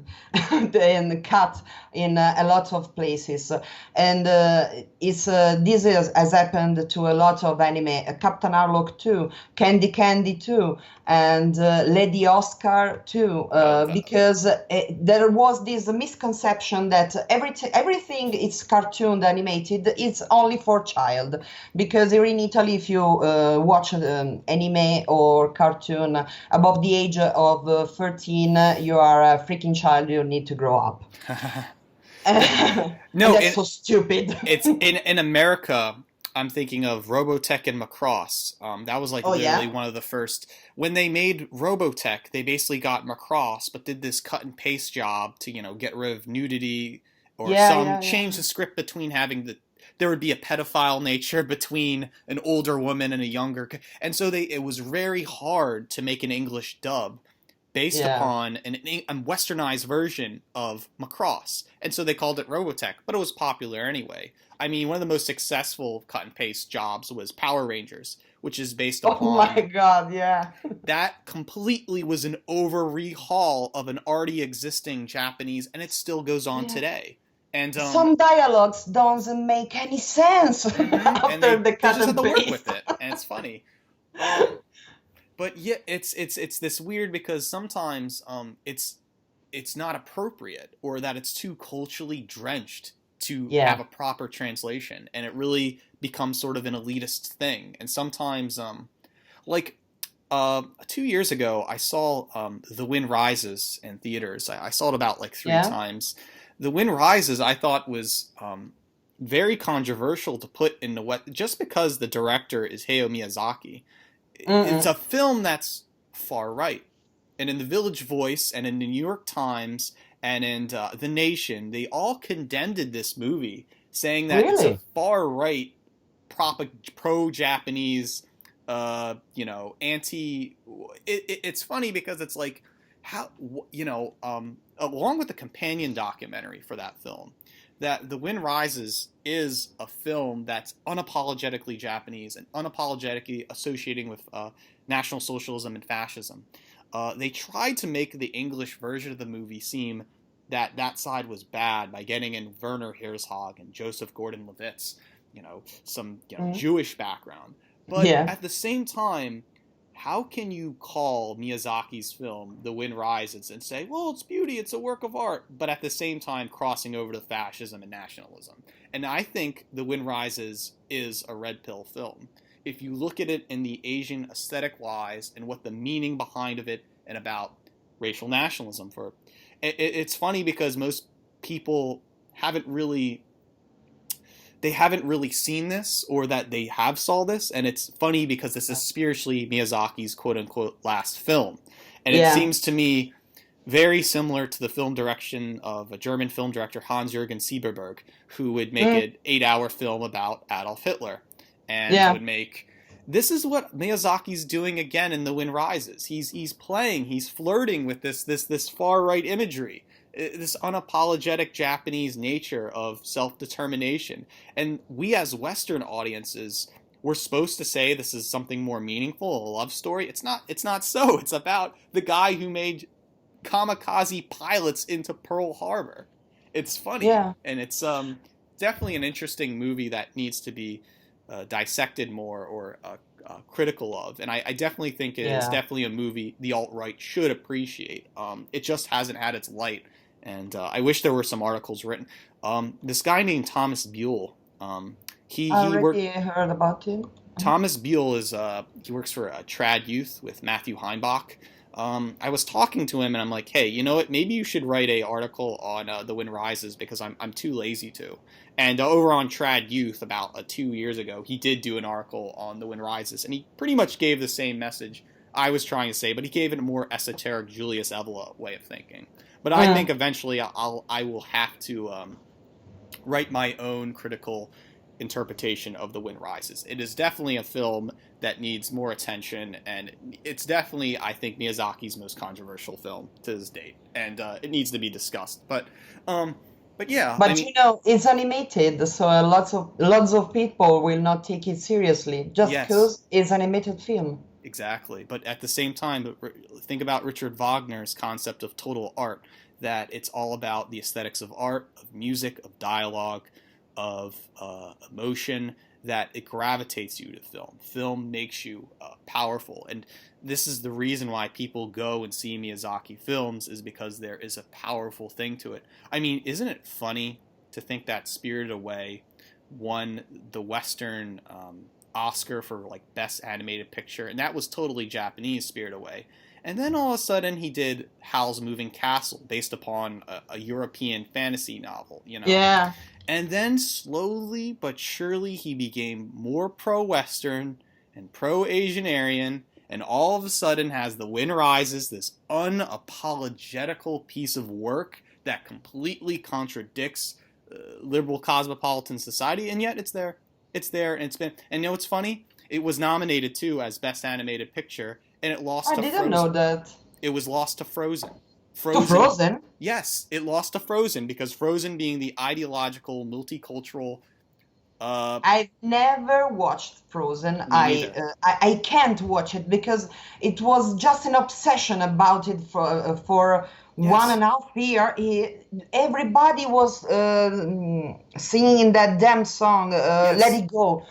and cut in a lot of places, and has happened to a lot of anime. Captain Harlock too, Candy too, and Lady Oscar too, because there was this misconception that everything is cartoon animated, it's only for child. Because here in Italy, if you watch anime or cartoon above the age of 13, you are a freaking child. You need to grow up. And No, that's so stupid. it's in America. I'm thinking of Robotech and Macross. That was like Oh literally yeah, one of the first. When they made Robotech, they basically got Macross, but did this cut and paste job to get rid of nudity or yeah, some yeah, change yeah. the script between having there would be a pedophile nature between an older woman and a younger, and so it was very hard to make an English dub based Yeah. upon a westernized version of Macross. And so they called it Robotech, but it was popular anyway. I mean, one of the most successful cut and paste jobs was Power Rangers, which is based Oh my upon God, yeah. that completely was an over rehaul of an already existing Japanese, and it still goes on Yeah. today. And Some dialogues don't make any sense and after the they cut just have and to work with paste. it, and it's funny. Um, but yeah, it's this weird because sometimes it's not appropriate or that it's too culturally drenched to have Yeah. a proper translation, and it really becomes sort of an elitist thing. And sometimes like 2 years ago I saw The Wind Rises in theaters. I saw it about like three Yeah. times. The Wind Rises I thought was very controversial to put in the what just because the director is Hayao Miyazaki. It's Mm-mm. a film that's far right. And in the Village Voice and in the New York Times and in The Nation, they all condemned this movie, saying that it's a Really? far right, pro Japanese, anti. It's funny because it's like, how, along with the companion documentary for that film, that The Wind Rises is a film that's unapologetically Japanese and unapologetically associating with National Socialism and fascism. They tried to make the English version of the movie seem that side was bad by getting in Werner Herzog and Joseph Gordon-Levitt, some Mm. Jewish background. But Yeah. at the same time, how can you call Miyazaki's film The Wind Rises and say, well, it's beauty, it's a work of art, but at the same time crossing over to fascism and nationalism? And I think The Wind Rises is a red pill film. If you look at it in the Asian aesthetic wise and what the meaning behind of it and about racial nationalism for it's funny because most people haven't really they haven't really seen this or that they have saw this, and it's funny because this is spiritually Miyazaki's quote unquote last film. And it Yeah. seems to me very similar to the film direction of a German film director, Hans-Jürgen Sieberberg, who would make Mm. an 8-hour film about Adolf Hitler and Yeah. would make this is what Miyazaki's doing again in The Wind Rises. He's flirting with this far right imagery, this unapologetic Japanese nature of self determination, and we as Western audiences we're supposed to say this is something more meaningful, a love story. It's not. It's not so. It's about the guy who made kamikaze pilots into Pearl Harbor. It's funny, Yeah. and it's definitely an interesting movie that needs to be dissected more or critical of. And I definitely think it is Yeah. definitely a movie the alt right should appreciate. It just hasn't had its light, and I wish there were some articles written. This guy named Thomas Buell, I he worked already heard about it. Thomas Beale is he works for Trad Youth with Matthew Heimbach. I was talking to him and I'm like, hey, you know what? Maybe you should write a article on The Wind Rises because I'm too lazy to. And over on Trad Youth about 2 years ago, he did do an article on The Wind Rises, and he pretty much gave the same message I was trying to say, but he gave it a more esoteric Julius Evola way of thinking. But I think eventually I will have to write my own critical interpretation of The Wind Rises. It is definitely a film that needs more attention, and it's definitely, I think, Miyazaki's most controversial film to this date, and it needs to be discussed. But yeah, But it's animated, so lots of people will not take it seriously just yes, because it's an animated film. exactly. But at the same time, think about Richard Wagner's concept of total art, that it's all about the aesthetics of art, of music, of dialogue, of emotion, that it gravitates you to film. Film makes you powerful. And this is the reason why people go and see Miyazaki films, is because there is a powerful thing to it. I mean, isn't it funny to think that Spirited Away won the Western Oscar for like Best Animated Picture, and that was totally Japanese, Spirited Away. And then all of a sudden he did Howl's Moving Castle, based upon a European fantasy novel, you know? Yeah. And then slowly but surely he became more pro-Western and pro-Asian-Aryan, and all of a sudden has The Wind Rises, this unapologetical piece of work that completely contradicts liberal cosmopolitan society, and yet it's there. It's there, and it's been... And you know what's funny? It was nominated, too, as Best Animated Picture, and it lost to Frozen. I didn't know that. It was lost to Frozen. To Frozen? Yes, it lost to Frozen, because Frozen, being the ideological, multicultural... I've never watched Frozen. I can't watch it because it was just an obsession about it for Yes. 1.5 years. Everybody was singing that damn song, Yes. Let It Go,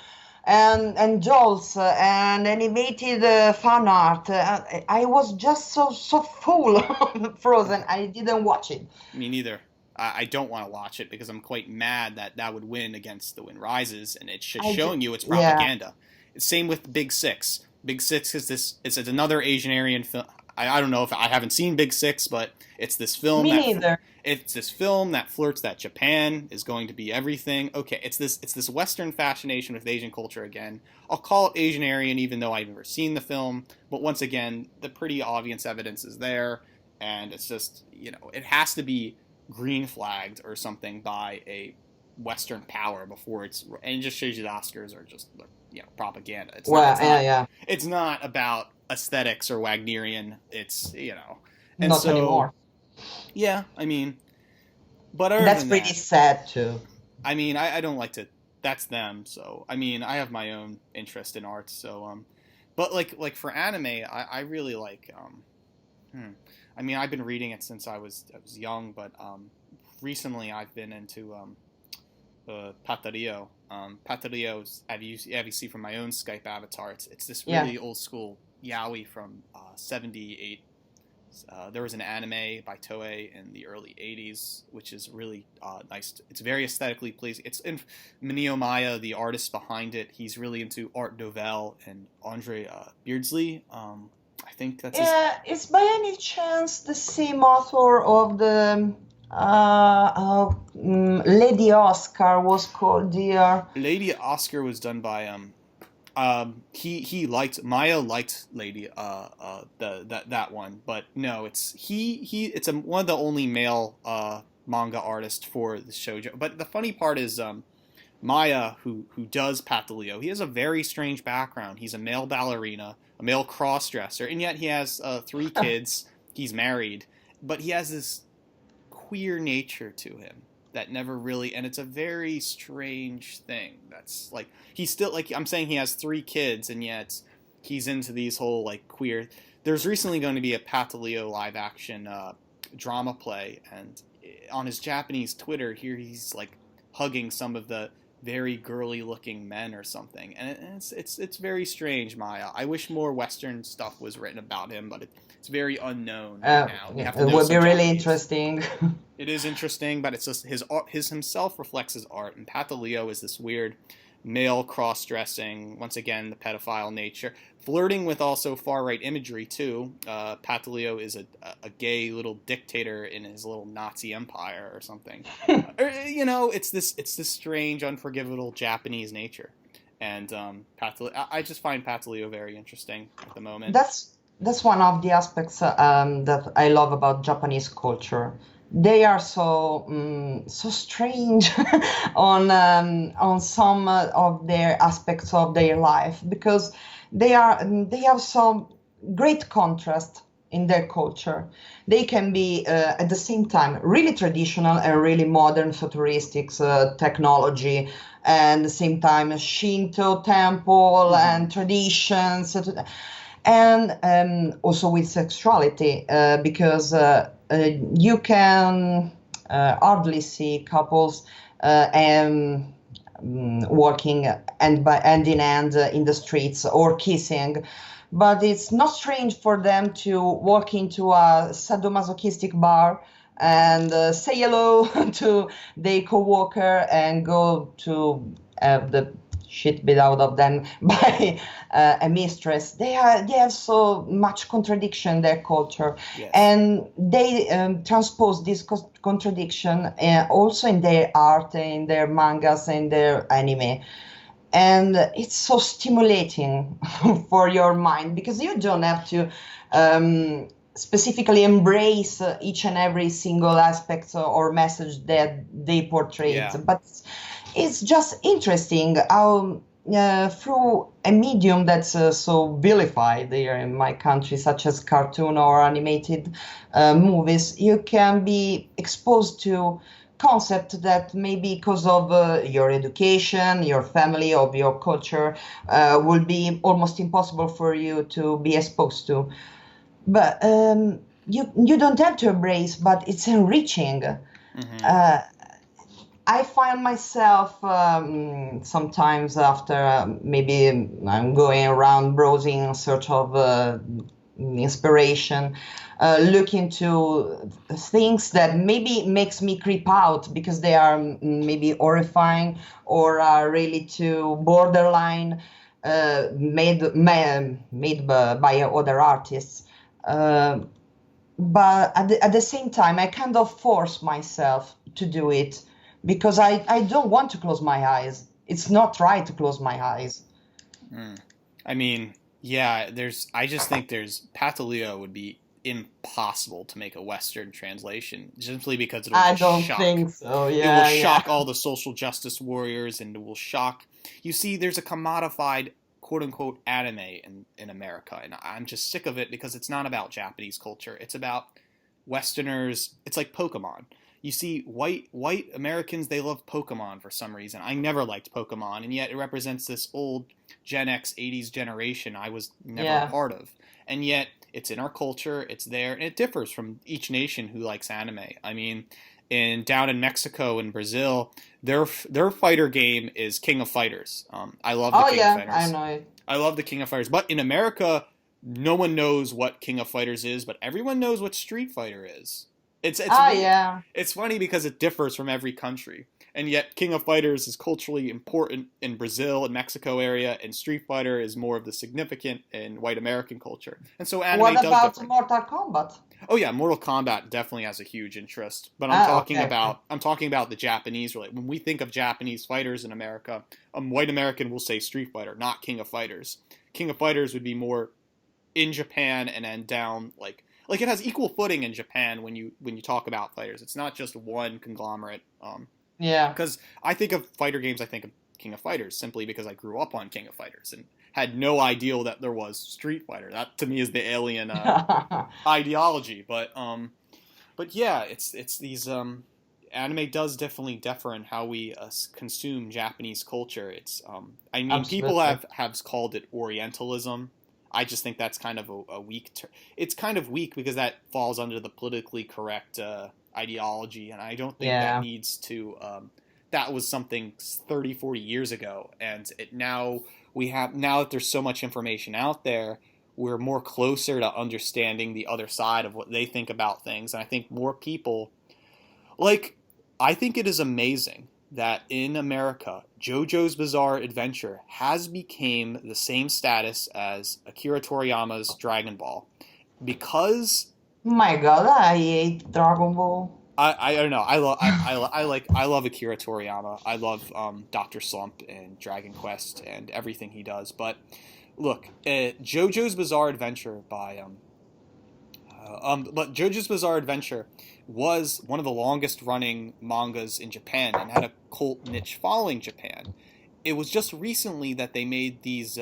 and dolls and animated fan art. I was just so full of Frozen. I didn't watch it. Me neither. I don't want to watch it because I'm quite mad that that would win against The Wind Rises, and it's just showing you it's propaganda. Same with Big Six. Big Six is this. It's another Asian Aryan film. I don't know if I haven't seen Big Six, but it's this film. Me neither. It's this film that flirts that Japan is going to be everything. Okay, it's this Western fascination with Asian culture again. I'll call it Asian Aryan, even though I've never seen the film. But once again, the pretty obvious evidence is there, and it's just, it has to be green flagged or something by a Western power before and it just shows you the Oscars are just propaganda. It's not about aesthetics or Wagnerian. It's and not anymore. Yeah, I mean, but other that's than pretty sad too. I mean, I don't like to. That's them. So I mean, I have my own interest in art. So but like for anime, I really like I mean, I've been reading it since I was young, but recently I've been into Patario. Patario's, have you seen from my own Skype avatar? It's this really old school yaoi from 78. There was an anime by Toei in the early 80s, which is really nice. It's very aesthetically pleasing. It's in Minio Maya, the artist behind it. He's really into Art Nouveau, and Andre Beardsley. I think that's is by any chance the same author of the Lady Oscar was called the Lady Oscar was done by he liked Maya liked Lady that one, but no, it's one of the only male manga artists for the shoujo. But the funny part is Maya, who does Pataleo, he has a very strange background. He's a male ballerina, a male cross-dresser, and yet he has 3 kids. He's married, but he has this queer nature to him that never really, and it's a very strange thing. That's like, he's still, like, I'm saying he has 3 kids, and yet he's into these whole, like, queer. There's recently going to be a Pataleo live-action drama play, and on his Japanese Twitter, here he's, like, hugging some of the very girly-looking men or something, and it's very strange, Maya. I wish more Western stuff was written about him, but it's very unknown now. It would be really interesting. It is interesting, but it's just his art. His himself reflects his art, and Pataleo is this weird male cross-dressing, once again the pedophile nature, flirting with also far-right imagery too. Pataleo is a gay little dictator in his little Nazi empire or something. It's this strange, unforgivable Japanese nature, and I just find Pataleo very interesting at the moment. That's one of the aspects that I love about Japanese culture. They are so strange on some of their aspects of their life because they have some great contrast in their culture. They can be at the same time really traditional and really modern, futuristic technology, and at the same time Shinto temple and traditions. And also with sexuality, because you can hardly see couples walking hand in hand in the streets or kissing. But it's not strange for them to walk into a sadomasochistic bar and say hello to their coworker and go to have the shit beat out of them by a mistress. They have so much contradiction in their culture, Yes. and they transpose this contradiction also in their art, in their mangas, and their anime. And it's so stimulating for your mind because you don't have to specifically embrace each and every single aspect or message that they portray. Yeah. But it's just interesting how through a medium that's so vilified here in my country, such as cartoon or animated movies, you can be exposed to concept that maybe because of your education, your family, or your culture will be almost impossible for you to be exposed to. But you don't have to embrace, but it's enriching. I find myself sometimes after maybe I'm going around browsing in search of inspiration, looking to things that maybe makes me creep out because they are maybe horrifying or are really too borderline, made by other artists. But at the same time, I kind of force myself to do it because I don't want to close my eyes. It's not right to close my eyes. I mean, yeah, I just think Pataleo would be impossible to make a Western translation simply because it'll I just don't shock. think so. It will Yeah, shock yeah. all the social justice warriors and it will shock. You see, there's a commodified quote unquote anime in America, and I'm just sick of it because it's not about Japanese culture. It's about Westerners. It's like Pokemon. You see, white Americans, they love Pokemon for some reason. I never liked Pokemon, and yet it represents this old Gen X 80s generation I was never a Yeah. part of. And yet it's in our culture, it's there, and it differs from each nation who likes anime. I mean, down in Mexico and Brazil, their fighter game is King of Fighters. I love the Oh King of yeah, I Fighters. know it. I love the King of Fighters. But in America, no one knows what King of Fighters is, but everyone knows what Street Fighter is. It's Oh weird. yeah. It's funny because it differs from every country. And yet King of Fighters is culturally important in Brazil and Mexico area, and Street Fighter is more of the significant in white American culture. And so What anime does about differ. Mortal Kombat? Oh yeah, Mortal Kombat definitely has a huge interest, but Okay, okay. I'm talking about the Japanese. When we think of Japanese fighters in America, white American will say Street Fighter, not King of Fighters. King of Fighters would be more in Japan and then down like it has equal footing in Japan when you talk about fighters. It's not just one conglomerate. Yeah. Because I think of fighter games, I think of King of Fighters simply because I grew up on King of Fighters and had no idea that there was Street Fighter. That to me is the alien ideology. But yeah, it's these anime does definitely differ in how we consume Japanese culture. It's I mean people Absolutely. have called it Orientalism. I just think that's kind of a weak term. It's kind of weak because that falls under the politically correct ideology, and I don't think that Yeah. needs to. That was something 30, 40 years ago, and now that there's so much information out there, we're more closer to understanding the other side of what they think about things, and I think more people like. I think it is amazing that in America, JoJo's Bizarre Adventure has become the same status as Akira Toriyama's Dragon Ball because My God, I hate Dragon Ball. I don't know. I love Akira Toriyama. I love Doctor Slump and Dragon Quest and everything he does. But look, JoJo's Bizarre Adventure but JoJo's Bizarre Adventure was one of the longest running mangas in Japan and had a cult niche following Japan. It was just recently that they made these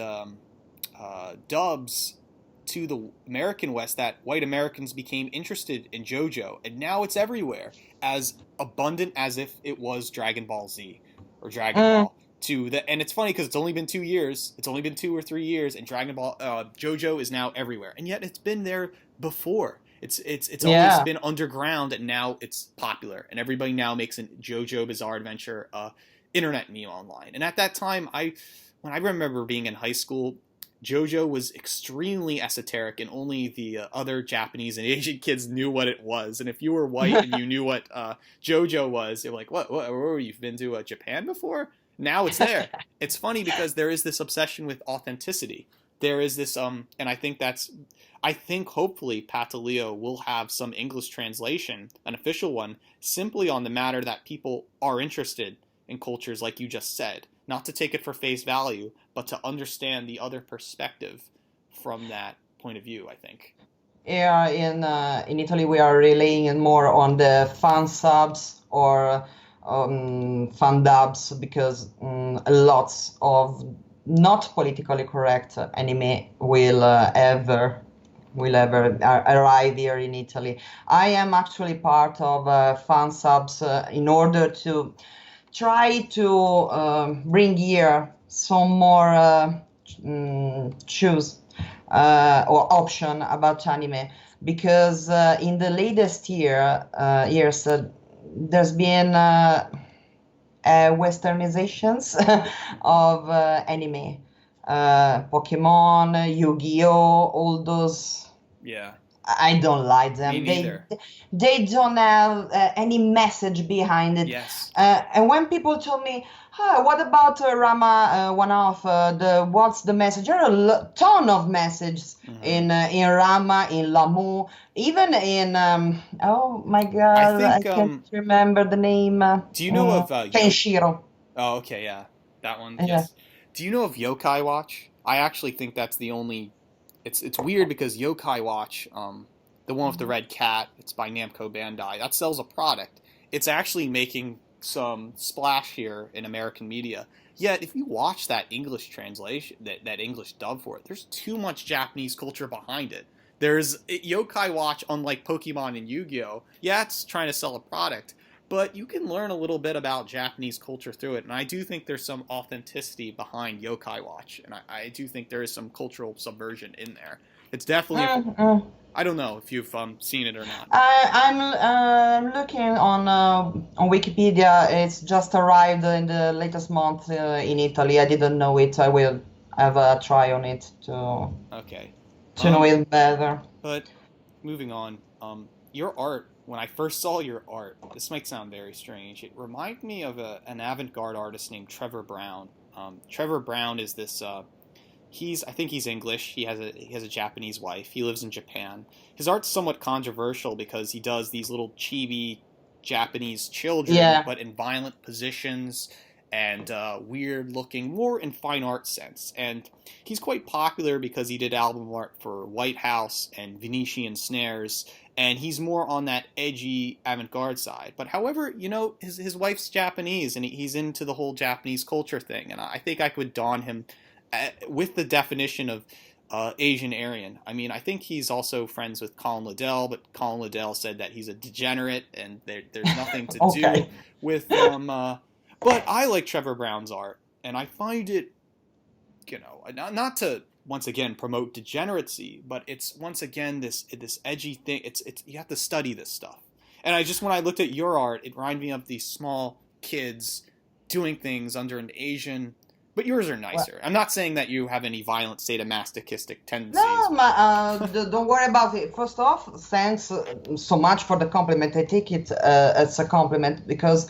dubs to the American West that white Americans became interested in JoJo, and now it's everywhere, as abundant as if it was Dragon Ball Z or Dragon Ball. And it's funny because it's only been 2 years. It's only been 2 or 3 years, and Dragon Ball JoJo is now everywhere, and yet it's been there before. It's always been underground, and now it's popular, and everybody now makes a JoJo Bizarre Adventure internet meme online. And at that time, when I remember being in high school, JoJo was extremely esoteric, and only the other Japanese and Asian kids knew what it was. And if you were white and you knew what JoJo was, you're like, what? You've been to Japan before? Now it's there. It's funny because there is this obsession with authenticity. There is this, and I think hopefully Pataleo will have some English translation, an official one, simply on the matter that people are interested in cultures like you just said. Not to take it for face value, but to understand the other perspective from that point of view, I think. Yeah, in Italy we are relying more on the fan subs or fan dubs because lots of not politically correct anime will ever arrive here in Italy. I am actually part of fan subs in order to try to bring here some more choose or option about anime, because in the latest years there's been westernizations of anime, Pokemon, Yu-Gi-Oh, all those. Yeah. I don't like them. Me neither. They don't have any message behind it. Yes. And when people told me, what about Rama one-off? What's the message? There are a ton of messages in Rama, in Lamu, even in oh my God, I can't remember the name. Do you know of Kenshiro? Oh, okay, yeah, that one. Yes. Do you know of Yokai Watch? I actually think that's the only. It's weird because Yokai Watch, the one with the red cat, it's by Namco Bandai. That sells a product. It's actually making some splash here in American media. Yet, if you watch that English translation, that English dub for it, there's too much Japanese culture behind it. Yokai Watch, unlike Pokemon and Yu-Gi-Oh, yeah, it's trying to sell a product, but you can learn a little bit about Japanese culture through it, and I do think there's some authenticity behind Yokai Watch, and I do think there is some cultural subversion in there. It's definitely... I don't know if you've seen it or not. I'm looking on Wikipedia. It's just arrived in the latest month in Italy. I didn't know it. I will have a try on it to know it better. But moving on, your art, when I first saw your art, this might sound very strange. It reminded me of an avant-garde artist named Trevor Brown. Trevor Brown is this... I think he's English. He has a Japanese wife. He lives in Japan. His art's somewhat controversial because he does these little chibi Japanese children, but in violent positions and weird looking, more in fine art sense. And he's quite popular because he did album art for White House and Venetian Snares, and he's more on that edgy avant-garde side. But however, his wife's Japanese, and he's into the whole Japanese culture thing, and I think I could don him with the definition of Asian Aryan. I mean, I think he's also friends with Colin Liddell, but Colin Liddell said that he's a degenerate and there's nothing to do with but I like Trevor Brown's art, and I find it, not to once again promote degeneracy, but it's once again this edgy thing. It's you have to study this stuff. And when I looked at your art, it reminded me of these small kids doing things under an Asian. But yours are nicer. Well, I'm not saying that you have any violent sadomasochistic tendencies. No, don't worry about it. First off, thanks so much for the compliment. I take it as a compliment because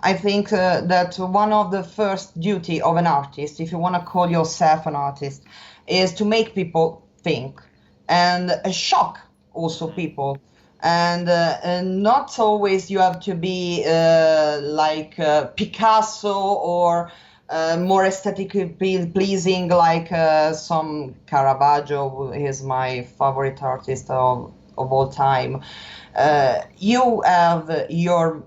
I think that one of the first duty of an artist, if you want to call yourself an artist, is to make people think and shock also people. And not always you have to be like Picasso or more aesthetically pleasing like some Caravaggio, who is my favorite artist of all time. You have your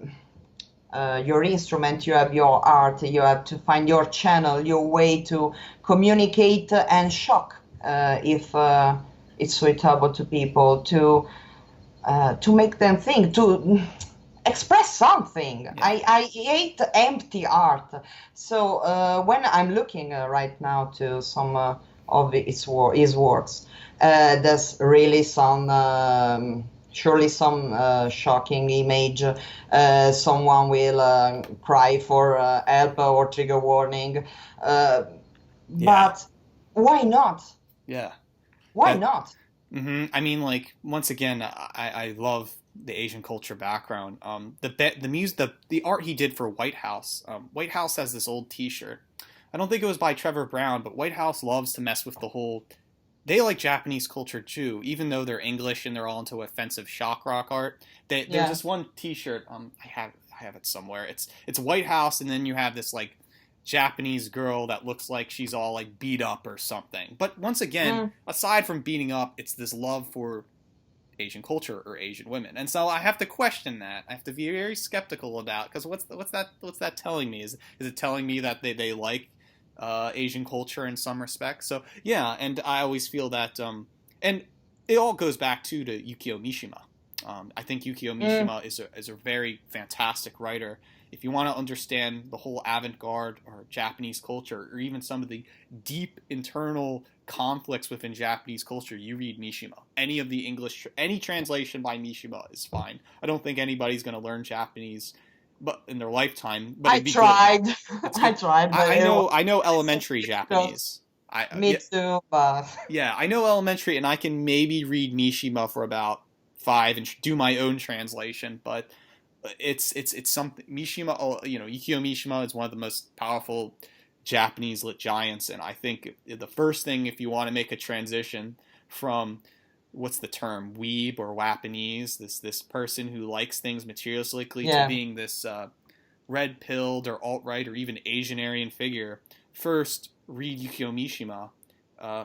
instrument, you have your art, you have to find your channel, your way to communicate and shock if it's suitable to people, to make them think, to express something. Yeah. I hate empty art. So when I'm looking right now to some of his works, there's really some surely some shocking image. Someone will cry for help or trigger warning. But why not? Yeah. Why not? I mean, like, once again, I love the Asian culture background. The art he did for White House. White House has this old T-shirt. I don't think it was by Trevor Brown, but White House loves to mess with the whole. They like Japanese culture too, even though they're English and they're all into offensive shock rock art. There's this one T-shirt. I have it somewhere. It's White House, and then you have this like Japanese girl that looks like she's all like beat up or something. But once again, aside from beating up, it's this love for Asian culture or Asian women, and so I have to question that. I have to be very skeptical about, because what's that telling me? Is it telling me that they like Asian culture in some respects? So yeah, and I always feel that, and it all goes back to Yukio Mishima. I think Yukio Mishima is a very fantastic writer. If you want to understand the whole avant-garde or Japanese culture, or even some of the deep internal conflicts within Japanese culture, you read Mishima. Any of the any translation by Mishima is fine. I don't think anybody's going to learn Japanese but in their lifetime. But I tried. I tried. I know elementary Japanese. Me too, but yeah, I know elementary, and I can maybe read Mishima for about 5 and do my own translation, but it's something. Mishima, Yukio Mishima is one of the most powerful Japanese lit giants, and I think the first thing, if you want to make a transition from, what's the term, weeb or Wapanese, this person who likes things materialistically, to being this red-pilled or alt-right or even Asian Aryan figure, first read Yukio Mishima.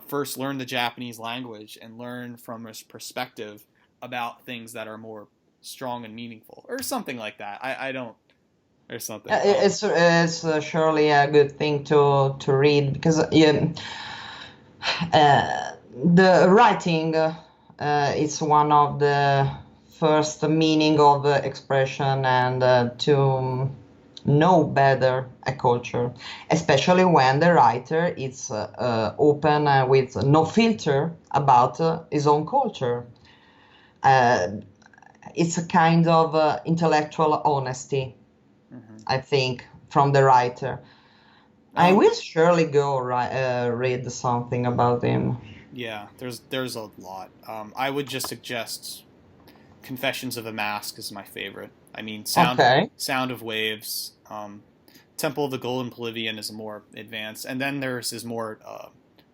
First learn the Japanese language and learn from his perspective about things that are more strong and meaningful, or something like that. I don't. There's something. It's surely a good thing to read, because the writing is one of the first meaning of expression, and to know better a culture, especially when the writer is open with no filter about his own culture. It's a kind of intellectual honesty, I think, from the writer. I will surely go read something about him. Yeah, there's a lot. I would just suggest Confessions of a Mask is my favorite. I mean, Sound of Waves. Temple of the Golden Palladium is more advanced, and then there's his more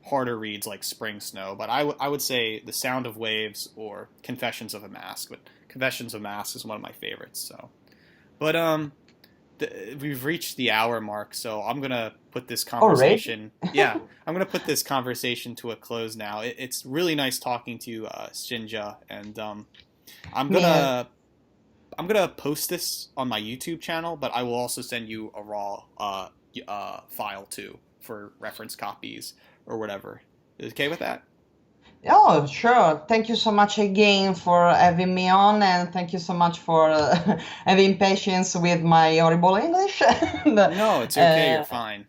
harder reads like Spring Snow. But I would say The Sound of Waves or Confessions of a Mask. But Confessions of a Mask is one of my favorites. So, but we've reached the hour mark, so I'm gonna put this conversation. Yeah, I'm gonna put this conversation to a close now. It's really nice talking to you, Shinja, and I'm gonna post this on my YouTube channel, but I will also send you a raw file too for reference copies or whatever. Okay with that? Oh, sure. Thank you so much again for having me on, and thank you so much for having patience with my horrible English. No, it's okay. You're fine.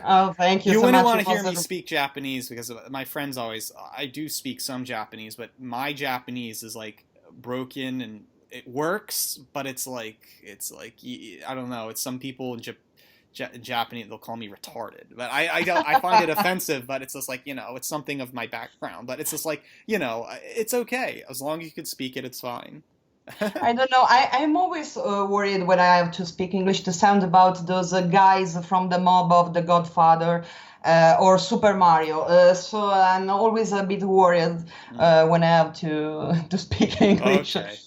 Oh, thank you so much. You wouldn't want to hear me speak Japanese, because my friends always. I do speak some Japanese, but my Japanese is like broken, and it works, but it's like I don't know. It's some people in Japanese, they'll call me retarded, but I find it offensive, but it's just like, it's something of my background, but it's just like, it's okay as long as you can speak it, it's fine. I don't know. I'm always worried when I have to speak English to sound about those guys from the mob of The Godfather or Super Mario. So I'm always a bit worried Mm. when I have to to speak English. Okay.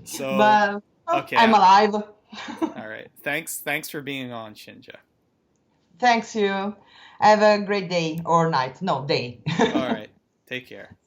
So, But oh, okay. I'm alive. All right. Thanks for being on, Shinja. Thanks you. Have a great day or night. No, day. All right. Take care.